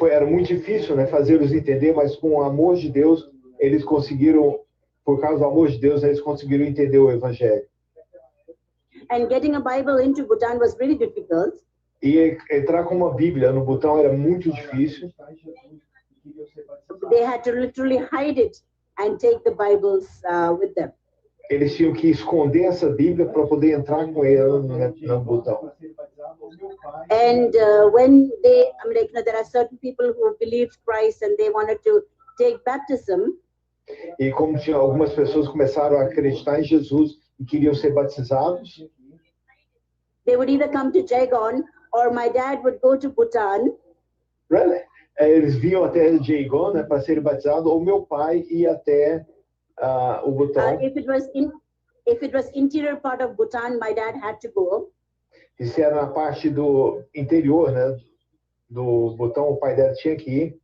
era muito difícil, né, fazê-los entender, mas com o amor de Deus, eles conseguiram, por causa do amor de Deus, eles conseguiram entender o evangelho. And getting a Bible into Bhutan was really difficult. E entrar com uma Bíblia no Butão era muito difícil. They had to literally hide it and take the Bibles with them. Eles tinham que esconder essa Bíblia para poder entrar com ela no Butão. And when they, I mean, like, you know, there are certain people who believed Christ and they wanted to take baptism. E como tinha algumas pessoas começaram a acreditar em Jesus e queriam ser batizados, they would either come to Yangon or my dad would go to Bhutan. Really? Eles vinham até Yangon, né, para serem batizados, ou meu pai ia até o Butão. If it was interior part of Bhutan, my dad had to go. E se era na parte do interior, né, do Butão, o pai dela tinha que ir.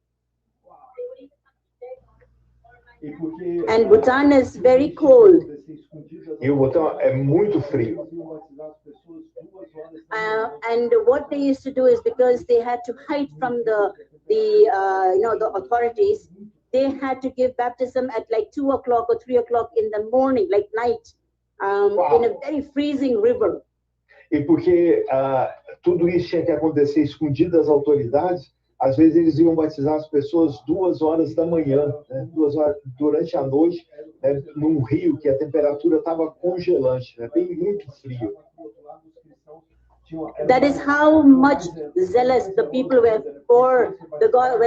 And Bhutan is very cold. E o Butão é muito frio. And what they used to do is, because they had to hide from the authorities, they had to give baptism at like 2 o'clock or 3 o'clock in the morning, like night, in a very freezing river. E porque tudo isso tinha que acontecer escondido das autoridades, às vezes eles iam batizar as pessoas 2 horas da manhã, né, 2 horas durante a noite, né, num rio que a temperatura estava congelante, né, bem muito frio. That is how much zealous the people were for the God,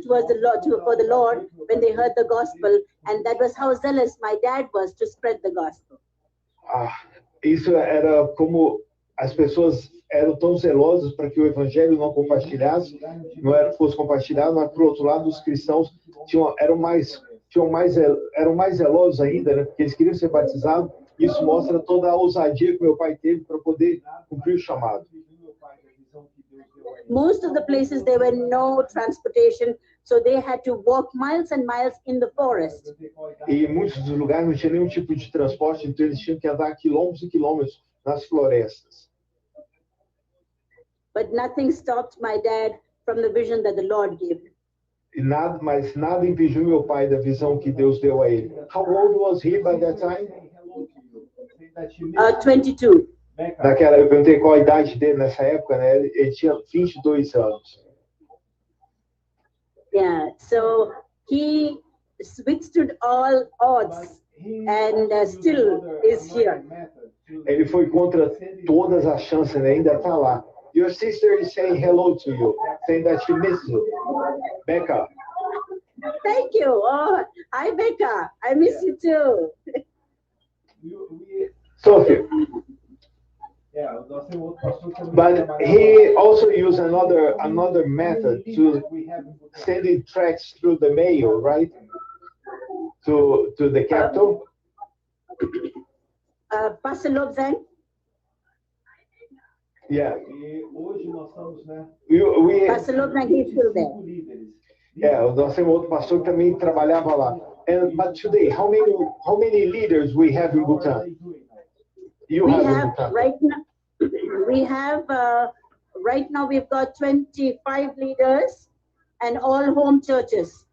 towards the Lord, for the Lord, when they heard the gospel, and that was how zealous my dad was to spread the gospel. Isso era como as pessoas eram tão zelosas para que o evangelho não compartilhasse, fosse compartilhado, mas por outro lado os cristãos eram mais zelosos ainda, né, porque eles queriam ser batizados. Isso mostra toda a ousadia que meu pai teve para poder cumprir o chamado. Most of the places there were no transportation, so they had to walk miles and miles in the forest. E muitos dos lugares não tinha nenhum tipo de transporte, então eles tinham que andar quilômetros e quilômetros nas florestas. But nothing stopped my dad from the vision that the Lord gave him. Mas nada impediu meu pai da visão que Deus deu a ele. How old was he by that time? 22. Eu perguntei qual a idade dele nessa época, né? Ele tinha 22 anos. Yeah, so he withstood all odds and still is here. Ele foi contra todas as chances, né? Ainda está lá. Your sister is saying hello to you, saying that she misses you. Becca. Thank you. Oh, hi, Becca. I miss you too. Sophie. But he also used another method to sending tracts through the mail, right? To the capital. Pastor Lobzang? Yeah. Pastor Lobzang, he's still there. Yeah, nós temos outro pastor que também trabalhava lá. But today, how many leaders we have in Bhutan? Right now we've got 25 leaders and all home churches.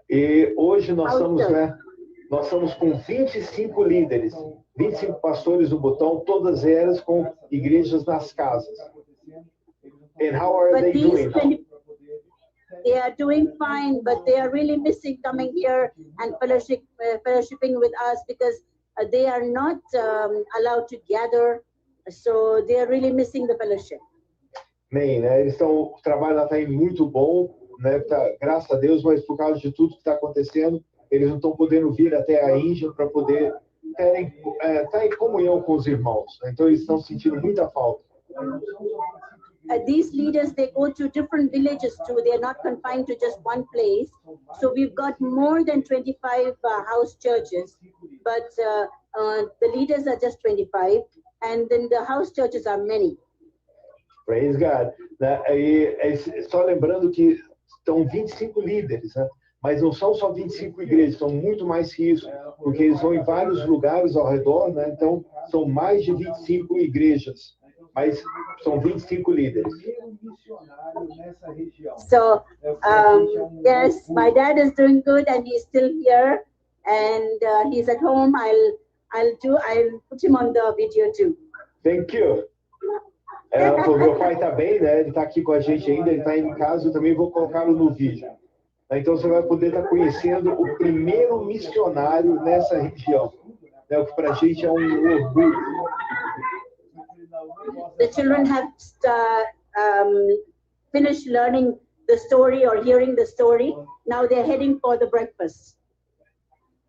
E hoje nós estamos com 25 líderes, 25 pastores no Butão, todas elas com igrejas nas casas. And how are they doing? They are doing fine, but they are really missing coming here and fellowshipping with us, because they are not allowed to gather, so they are really missing the fellowship. Bem, né? O trabalho está indo muito bom, né? Graças a Deus, mas por causa de tudo que está acontecendo, eles não estão podendo vir até a Índia para poder estar em comunhão com os irmãos. Né? Então eles estão sentindo muita falta. These leaders, they go to different villages too. They are not confined to just one place. So we've got more than 25 house churches, but the leaders are just 25, and then the house churches are many. Praise God. Só lembrando que estão 25 líderes, né? Mas não são só 25 igrejas, são muito mais que isso, porque eles vão em vários lugares ao redor, né? Então são mais de 25 igrejas. mas são 25 líderes. So, yes, my dad is doing good and he's still here and he's at home. I'll put him on the video too. Thank you. O meu pai está bem, né? Ele está aqui com a gente ainda, ele está em casa, eu também vou colocá-lo no vídeo. Então você vai poder estar conhecendo o primeiro missionário nessa região, né? O que para a gente é um orgulho. The children have finished learning the story or hearing the story. Now they're heading for the breakfast.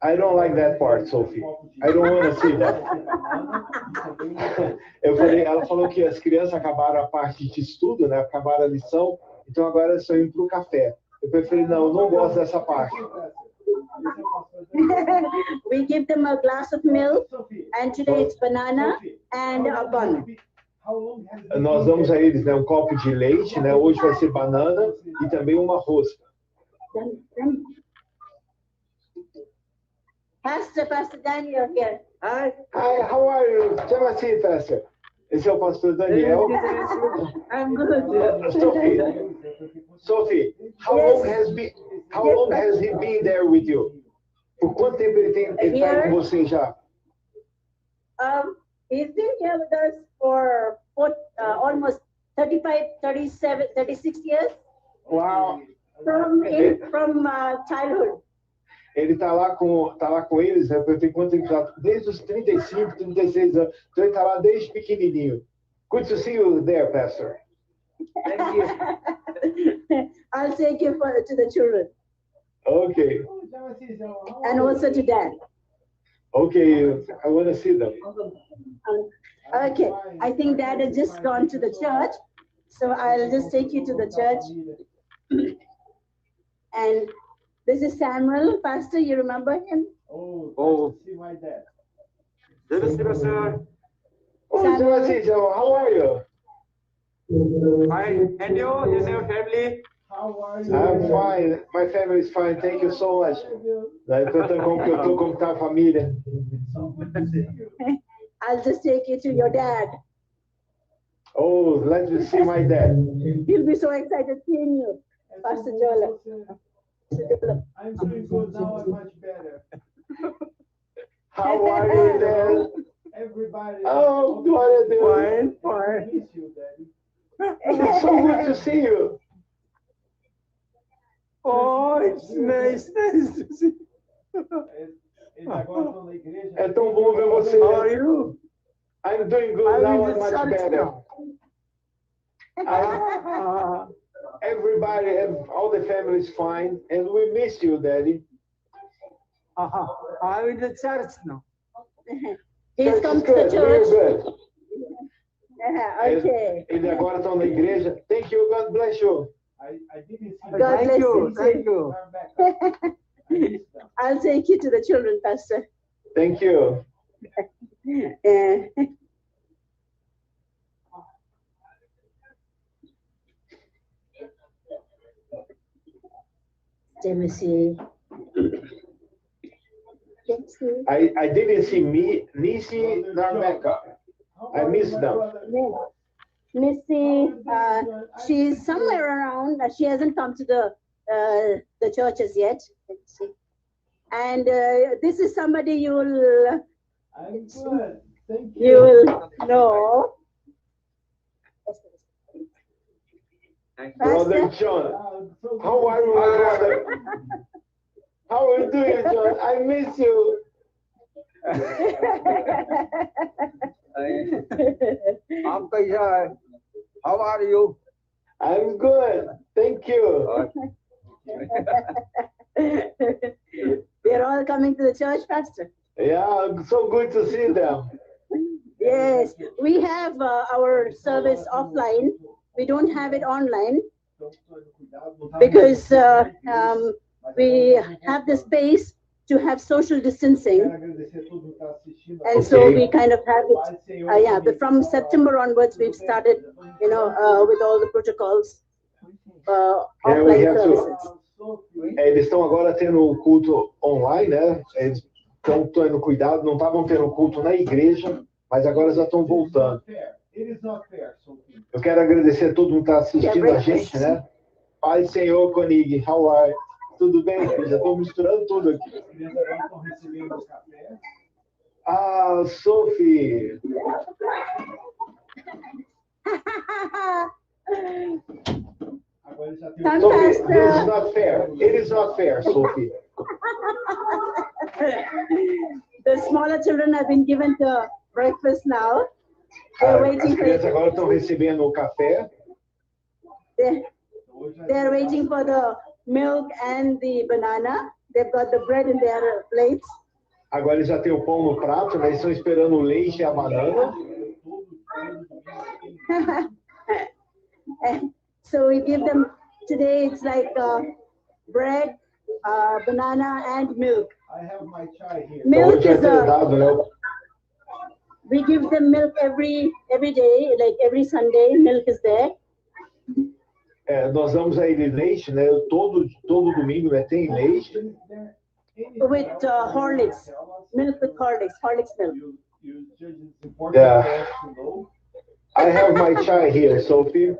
I don't like that part, Sophie. I don't want to see that. Ela falou que as crianças acabaram a parte de estudo, né? Acabaram a lição, então agora elas estão indo para o café. Eu preferi, não gosto dessa parte. We give them a glass of milk, and today it's banana and a bun. Nós damos a eles, né, um copo de leite, né? Hoje vai ser banana e também uma rosca. Pastor Daniel here. Hi, how are you? Chama assim, Pastor. Esse é o pastor Daniel. I'm good. Sophie, how long has he been there with you? Por quanto tempo ele está com você já? He's been here with us for almost 36 years. Wow. From childhood. Ele está lá com eles, né? Tem quanto tempo já? Desde os 35, 36 anos. Então ele está lá desde pequenininho. Good to see you there, Pastor. Thank you. I'll take you to the children. Okay. And also to Dad. Okay, I want to see them. Okay, I think Dad has just gone to the church, so I'll just take you to the church. And this is Samuel, Pastor. You remember him? Oh. See my dad. Sir. Samuel, how are you? Fine. And you and your family? How are you? I'm fine. My family is fine. Thank you so much. Como tá a família? I'll just take you to your dad. Oh, let me see my dad. He'll be so excited seeing you, Pastor Jola. I'm doing good now. I'm much better. How are you, Dad? Everybody. Oh, glória a Deus. I miss you, Daddy. It's so good to see you. Oh, it's nice to see. Eles agora estão na igreja. É tão bom ver você. How are you? I'm doing good now. I'm much better. Everybody, all the family is fine, and we miss you, Daddy. I'm in the church now. He's come to the church. Very good. Okay. Eles agora estão na igreja. Thank you. God bless you. I didn't see God bless you. Thank you. I'll take you to the children, Pastor. Thank you. Let me see. I didn't see Nisi nor Mecca. I missed them. Missy, she's somewhere around. She hasn't come to the churches yet. Let's see. And this is somebody you will know. Brother John, how are you, my brother? How are you doing, John? I miss you. How are you? I'm good. Thank you. They're all coming to the church, Pastor. Yeah, so good to see them. Yes, we have our service offline. We don't have it online because we have the space to have social distancing, and so we kind of have it. But from September onwards, we've started, with all the protocols, offline services. Eles estão agora tendo o culto online, né? Eles estão tendo cuidado, não estavam tendo culto na igreja, mas agora já estão voltando. Eu quero agradecer a todo mundo que está assistindo a gente, né? Pai, Senhor, Konig, how are you? Tudo bem, filho? Já estou misturando tudo aqui. Ah, Sophie. Sophie, this is not fair. It is not fair, Sophie. The smaller children have been given the breakfast now. They're waiting As crianças agora estão recebendo o café. They're waiting for the milk and the banana. They've got the bread in their plates. Agora eles já têm o pão no prato, né? Eles estão esperando o leite e a banana. So we give them, today it's like bread, banana and milk. I have my chai here. Milk is we give them milk every day, like every Sunday, milk is there. Nós damos a ele leite, né? Todo domingo, né? Tem leite. With Horlicks, milk with Horlicks milk. Yeah. I have my chai here, Sophie.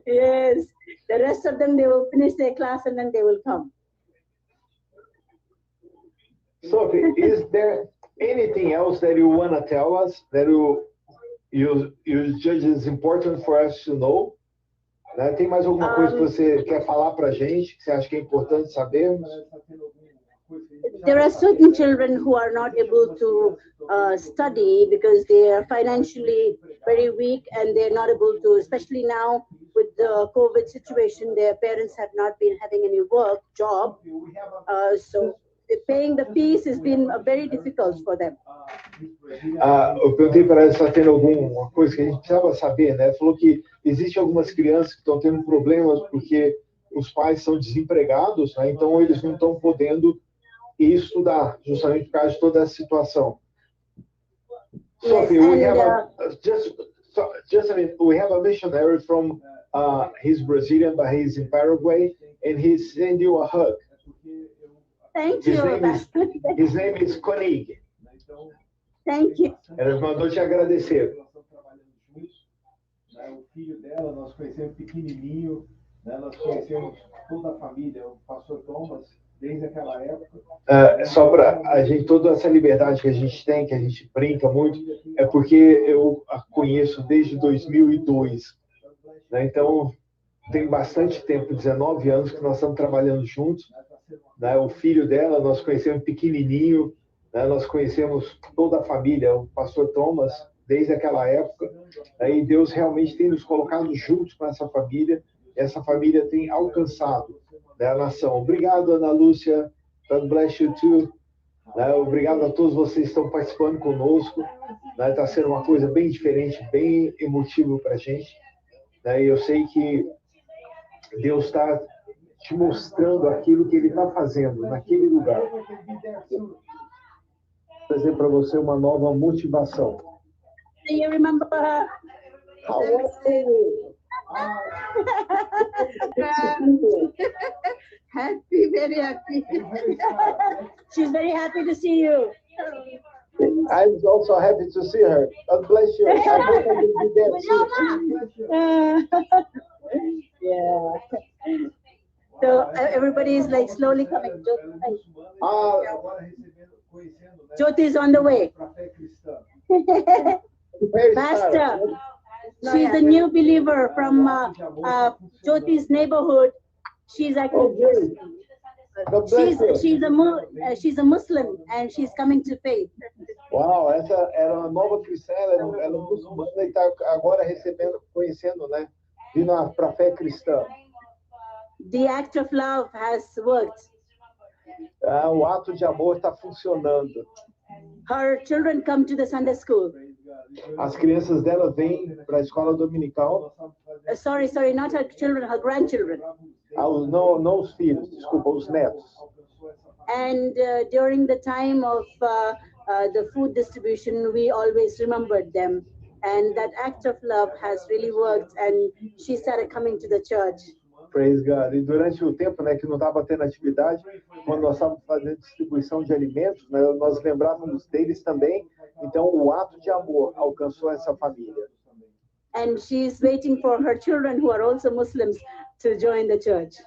Yes, the rest of them, they will finish their class and then they will come. Sophie, is there anything else that you want to tell us that you judge is important for us to know? Né? Tem mais alguma coisa que você quer falar para a gente, que você acha que é importante sabermos? There are certain children who are not able to study because they are financially very weak and they're not able to, especially now with the COVID situation, their parents have not been having any job. So paying the fees has been very difficult for them. Eu perguntei para ela se está tendo alguma coisa que a gente precisava saber, né? Falou que existem algumas crianças que estão tendo problemas porque os pais são desempregados, né? Então eles não estão podendo ir estudar, justamente por causa de toda essa situação. Sophie, we have just a minute. We have a missionary from he's Brazilian, but he's in Paraguay, and he sent you a hug. Thank you. His name is Konig. Thank you. Ela mandou te agradecer. Nós estamos trabalhando juntos. O filho dela, nós conhecemos pequenininho, né? Nós conhecemos toda a família, o pastor Thomas, desde aquela época. Só para a gente, toda essa liberdade que a gente tem, que a gente brinca muito, é porque eu a conheço desde 2002. Né? Então, tem bastante tempo, 19 anos que nós estamos trabalhando juntos. Né? O filho dela, nós conhecemos pequenininho, né? Nós conhecemos toda a família, o pastor Thomas, desde aquela época. Né? E Deus realmente tem nos colocado juntos com essa família. E essa família tem alcançado, né, a nação. Obrigado, Ana Lúcia. God bless you too. Né? Obrigado a todos vocês que estão participando conosco. Está sendo uma coisa bem diferente, bem emotivo para a gente. Né? E eu sei que Deus está te mostrando aquilo que Ele está fazendo naquele lugar. Vou trazer para você uma nova motivação. Do you remember her? Happy, very happy. She's very happy to see you. I'm also happy to see her. God bless you. I hope I will be there soon. Yeah. So everybody is like slowly coming. Jyoti is on the way. Pastor, she's a new believer from Jyoti's neighborhood. She's actually she's a Muslim and she's coming to faith. Uau, essa era uma nova cristã, ela é muçulmana e está agora conhecendo, né? Vindo para a fé cristã. The act of love has worked. O ato de amor está funcionando. Her children come to the Sunday school. As crianças dela vêm para a escola dominical. Sorry, not her children, her grandchildren. Não os filhos, desculpa, os netos. And during the time of the food distribution, we always remembered them. And that act of love has really worked. And she started coming to the church. Praise God. E durante o tempo, né, que não estava tendo atividade, quando nós estávamos fazendo distribuição de alimentos, né, nós lembrávamos deles também. Então, o ato de amor alcançou essa família. And she's waiting for her children who are also Muslims to join the church.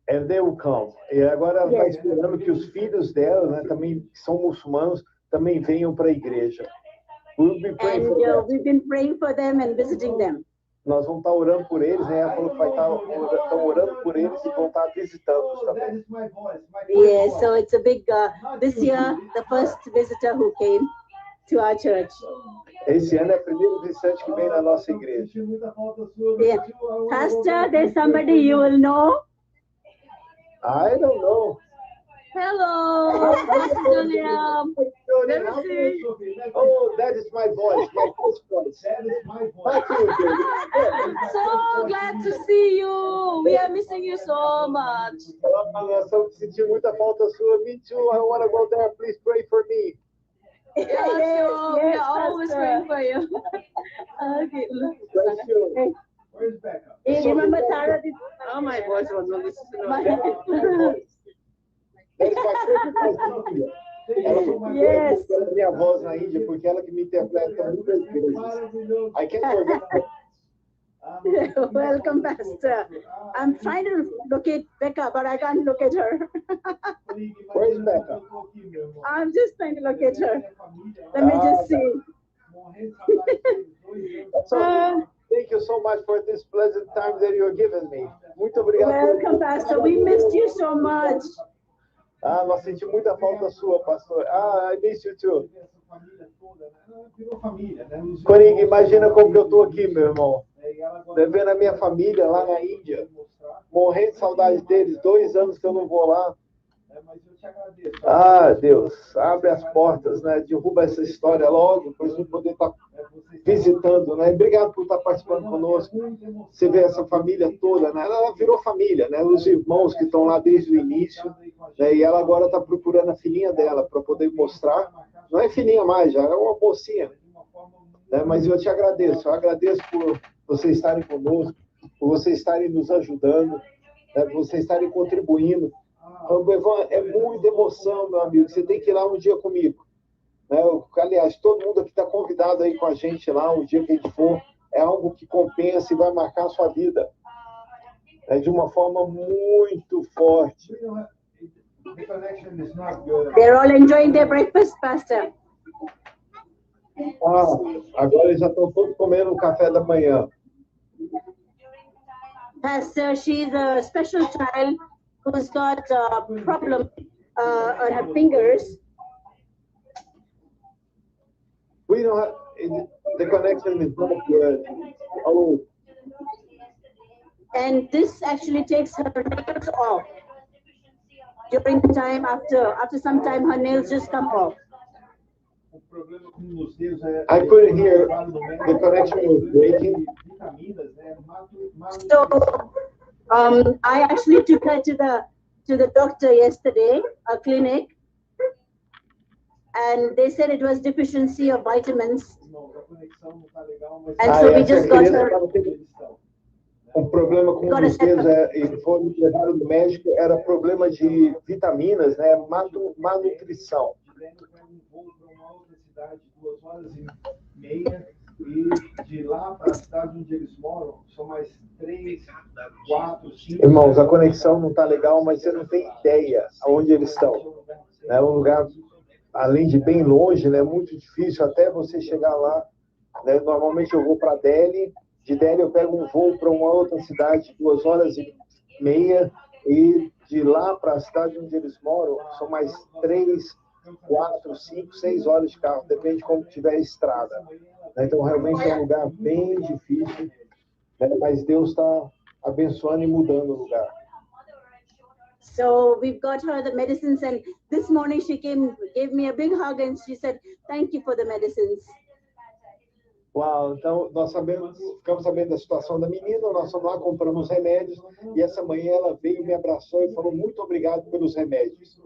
And they will come. E agora ela está esperando que os filhos dela, né, também que são muçulmanos, também venham para a igreja. We'll be praying for them. We've been praying for them and visiting them. Nós vamos estar orando por eles, né? Ela falou que vai estar orando por eles e vão estar visitando também. Yeah, so it's a big, this year, the first visitor who came to our church. Esse ano é o primeiro visitante que vem na nossa igreja. Yeah. Pastor, there's somebody you will know. I don't know. Hello, Julia. Oh, that is my voice, my first voice. Thank you, baby. So glad to see you. We are missing you so much. Nós estamos sentindo muita falta sua. Me too. I want to go there. Please pray for me. Yeah, sure. We are always praying for you. Okay. Bless you. Hey. Where's Becca? Hey, remember Tara? Oh, my voice was not listening. Yes. Minha voz na Índia, porque ela que me interpreta muitas vezes. I can't forget. Welcome, Pastor. I'm trying to locate Becca, but I can't locate her. Where's Becca? I'm just trying to locate her. Let me just see. So, thank you so much for this pleasant time that you're giving me. Muito obrigado. Welcome, Pastor. We missed you so much. Ah, nós sentimos muita falta sua, pastor. Ah, I miss you too. Coringa, imagina como que eu tô aqui, meu irmão. Vendo a minha família lá na Índia. Morrendo de saudade deles. 2 anos que eu não vou lá. Ah, Deus, abre as portas, né? Derruba essa história logo, para a gente poder estar visitando, né? Obrigado por estar participando conosco. Você vê essa família toda, né? Ela virou família, né? Os irmãos que estão lá desde o início, né? E ela agora está procurando a filhinha dela para poder mostrar. Não é filhinha mais, já é uma mocinha, né? Mas eu agradeço por vocês estarem conosco, por vocês estarem nos ajudando, né? Por vocês estarem contribuindo. É muita emoção, meu amigo. Você tem que ir lá um dia comigo. Né? Aliás, todo mundo aqui está convidado aí com a gente lá, um dia que a gente for. É algo que compensa e vai marcar a sua vida. De uma forma muito forte. They're all enjoying their breakfast, Pastor. Ah, agora eles já estão todos comendo o café da manhã. Pastor, she's a special child who's got a problem on her fingers. We don't have, the connection is not good. Oh. And this actually takes her nails off. During the time after some time, her nails just come off. I couldn't hear. The connection was breaking. So, I actually took her to the doctor yesterday, a clinic, and they said it was deficiency of vitamins. And so we just got her. Problema com os dedos, e foi levado no médico, era problema de vitaminas, né? Má nutrição. E de lá para a cidade onde eles moram, são mais 3, 4, 5... Irmãos, a conexão não está legal, mas você não tem ideia aonde eles estão. É um lugar, além de bem longe, né, muito difícil até você chegar lá. Né? Normalmente eu vou para Delhi, de Delhi eu pego um voo para uma outra cidade, 2h30, e de lá para a cidade onde eles moram, são mais 3, 4, 5, 6 horas de carro, depende de como tiver a estrada. Então, realmente é um lugar bem difícil, né? Mas Deus está abençoando e mudando o lugar. So we've got her the medicines, and this morning she gave me a big hug, and she said, "Thank you for the medicines." Uau, então nós ficamos sabendo da situação da menina, nós fomos lá, compramos remédios, e essa manhã ela veio, me abraçou e falou muito obrigado pelos remédios.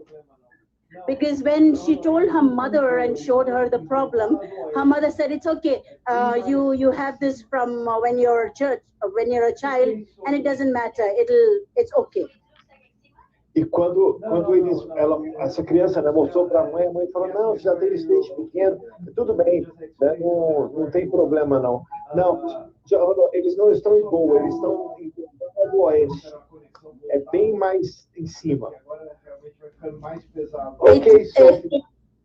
because when she told her mother and showed her the problem, her mother said, "It's okay. You have this from when you're a child, and it doesn't matter. It's okay." E quando essa criança, né, mostrou para a mãe falou, não, já tem isso desde pequeno, tudo bem, né, não tem problema não. Não, eles não estão em boa, eles estão em oeste. É bem mais em cima. Ok, Sophie.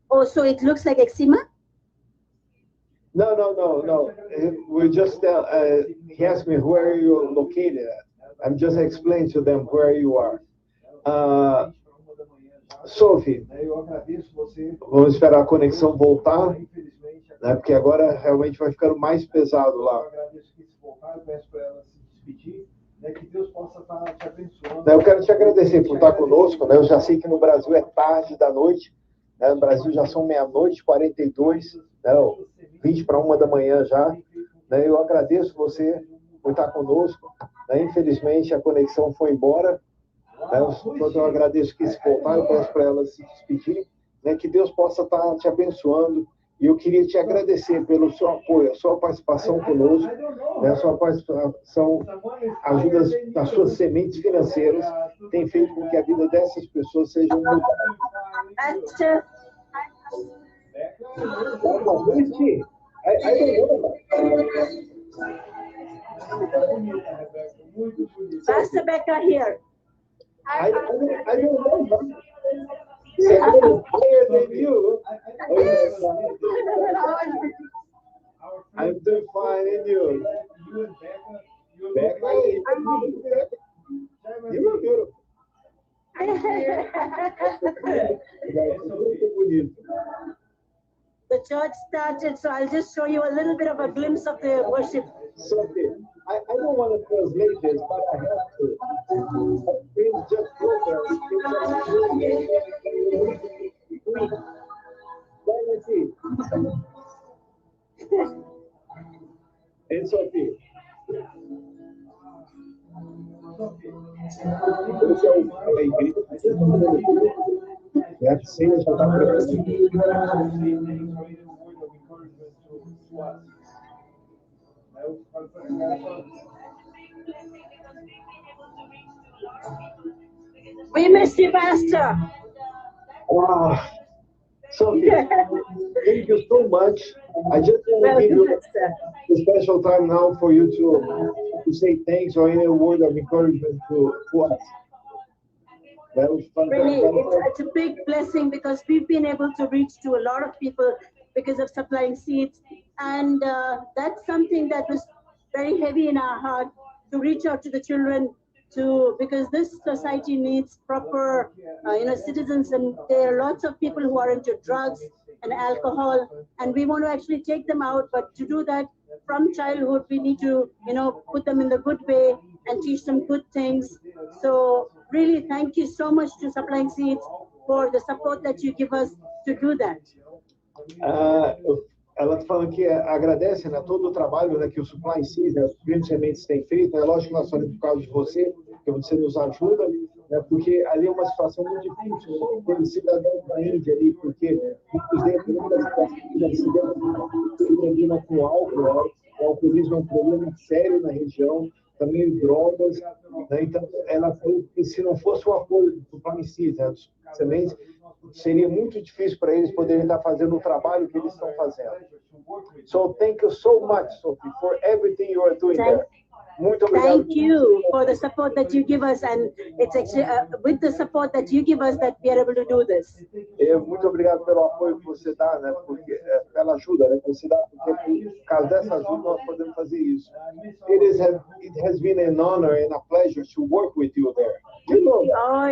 Oh, so it looks like eczema? No. We just he asked me where you're located at. I'm just explaining to them where you are. Sophie, vamos esperar a conexão voltar, né, porque agora realmente vai ficando mais pesado lá. Eu quero te agradecer por estar conosco, né? Eu já sei que no Brasil é tarde da noite, né? No Brasil já são 00:42, né? 20 para 1 da manhã já, né? Eu agradeço você por estar conosco, né? Infelizmente a conexão foi embora, né? Eu agradeço que se voltar, eu peço para ela se despedir, né? Que Deus possa estar te abençoando. E eu queria te agradecer pelo seu apoio, a sua participação conosco, né? A sua participação, ajuda as suas sementes financeiras, tem feito com que a vida dessas pessoas seja mudadas. Pastor Becca here. I don't know. Higher than you. Oh, yes. I'm doing fine, and you? Becca, you look beautiful. The church started, so I'll just show you a little bit of a glimpse of the worship. Sophie, I don't want to translate this, but I have to. Please just go there. Let me see. And Sophie. Deve ser, já está We miss you, Pastor. Wow. Sophie, thank you so much. I just want to give you a special time now for you to say thanks or any word of encouragement to us. That was Really, it's a big blessing because we've been able to reach to a lot of people because of supplying seeds. And that's something that was very heavy in our heart, to reach out to the children, because this society needs proper citizens, and there are lots of people who are into drugs and alcohol, and we want to actually take them out. But to do that from childhood, we need to put them in the good way and teach them good things. So really, thank you so much to Supplying Seeds for the support that you give us to do that. Ela está falando que agradece, né, todo o trabalho, né, que o Supplying Seeds, né, os Grandes Sementes têm feito. É lógico que nós falamos por causa de você, que você nos ajuda, né, porque ali é uma situação muito difícil, né, tem cidadãos da Índia ali, porque muitos deles têm problema com álcool, o alcoolismo é um problema sério na região, também drogas, né, então ela falou que se não fosse o apoio do Supplying Seeds, né, dos sementes, seria muito difícil para eles poderem estar fazendo o trabalho que eles estão fazendo. So thank you so much, Sophie, for everything you are doing there. Muito obrigado. Thank you for the support that you give us, and it's actually with the support that you give us that we are able to do this. Muito obrigado pelo apoio que você dá, né? Porque pela ajuda, né? Que você dá, porque por causa dessa ajuda nós podemos fazer isso. It has been an honor and a pleasure to work with you there. You know that. Oh,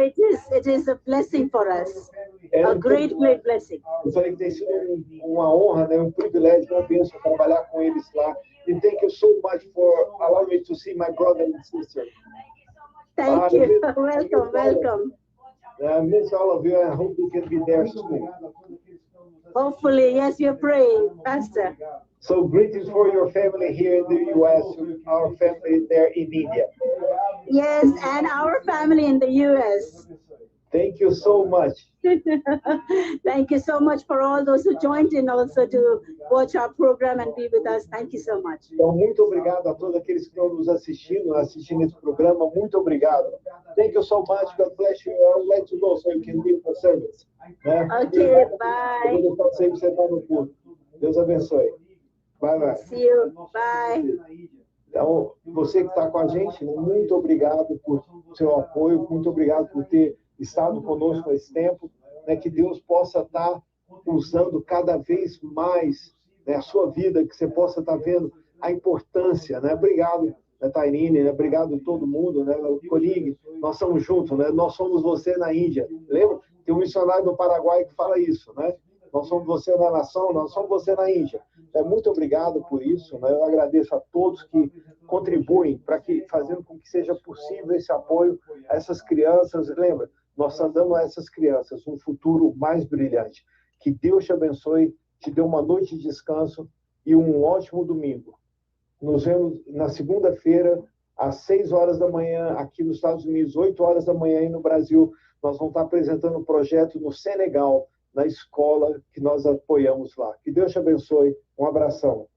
it is a blessing for us. A great blessing. Eu falei que tem sido uma honra, né? Um privilégio, uma bênção trabalhar com eles lá. And thank you so much for allowing me to see my brother and sister. Thank you. Welcome. I miss all of you. I hope we can be there soon. Hopefully, yes, we're praying, Pastor. So greetings for your family here in the U.S., our family there in India. Yes, and our family in the U.S. Thank you so much. Thank you so much for all those who joined in also to watch our program and be with us. Thank you so much. Então, muito obrigado a todos aqueles que estão nos assistindo esse programa. Muito obrigado. Thank you so much. God bless you. I would like to go so you can leave the service. Okay, bye. Eu vou deixar sempre sentar no culto. Deus abençoe. Bye, bye. See you. Bye. Então, você que está com a gente, muito obrigado por seu apoio, muito obrigado por ter estado conosco esse tempo, né, que Deus possa estar usando cada vez mais, né, a sua vida, que você possa estar vendo a importância, né? Obrigado, né, Tairine, né? Obrigado a todo mundo, né? Colig, nós estamos juntos, né? Nós somos você na Índia. Lembra? Tem um missionário no Paraguai que fala isso, né? Nós somos você na nação, nós somos você na Índia. Muito obrigado por isso, né? Eu agradeço a todos que contribuem para que, fazendo com que seja possível esse apoio a essas crianças. Lembra, nós estamos dando a essas crianças um futuro mais brilhante. Que Deus te abençoe, te dê uma noite de descanso e um ótimo domingo. Nos vemos na segunda-feira, às 6 horas da manhã, aqui nos Estados Unidos, 8 horas da manhã aí no Brasil. Nós vamos estar apresentando um projeto no Senegal, na escola que nós apoiamos lá. Que Deus te abençoe. Um abração.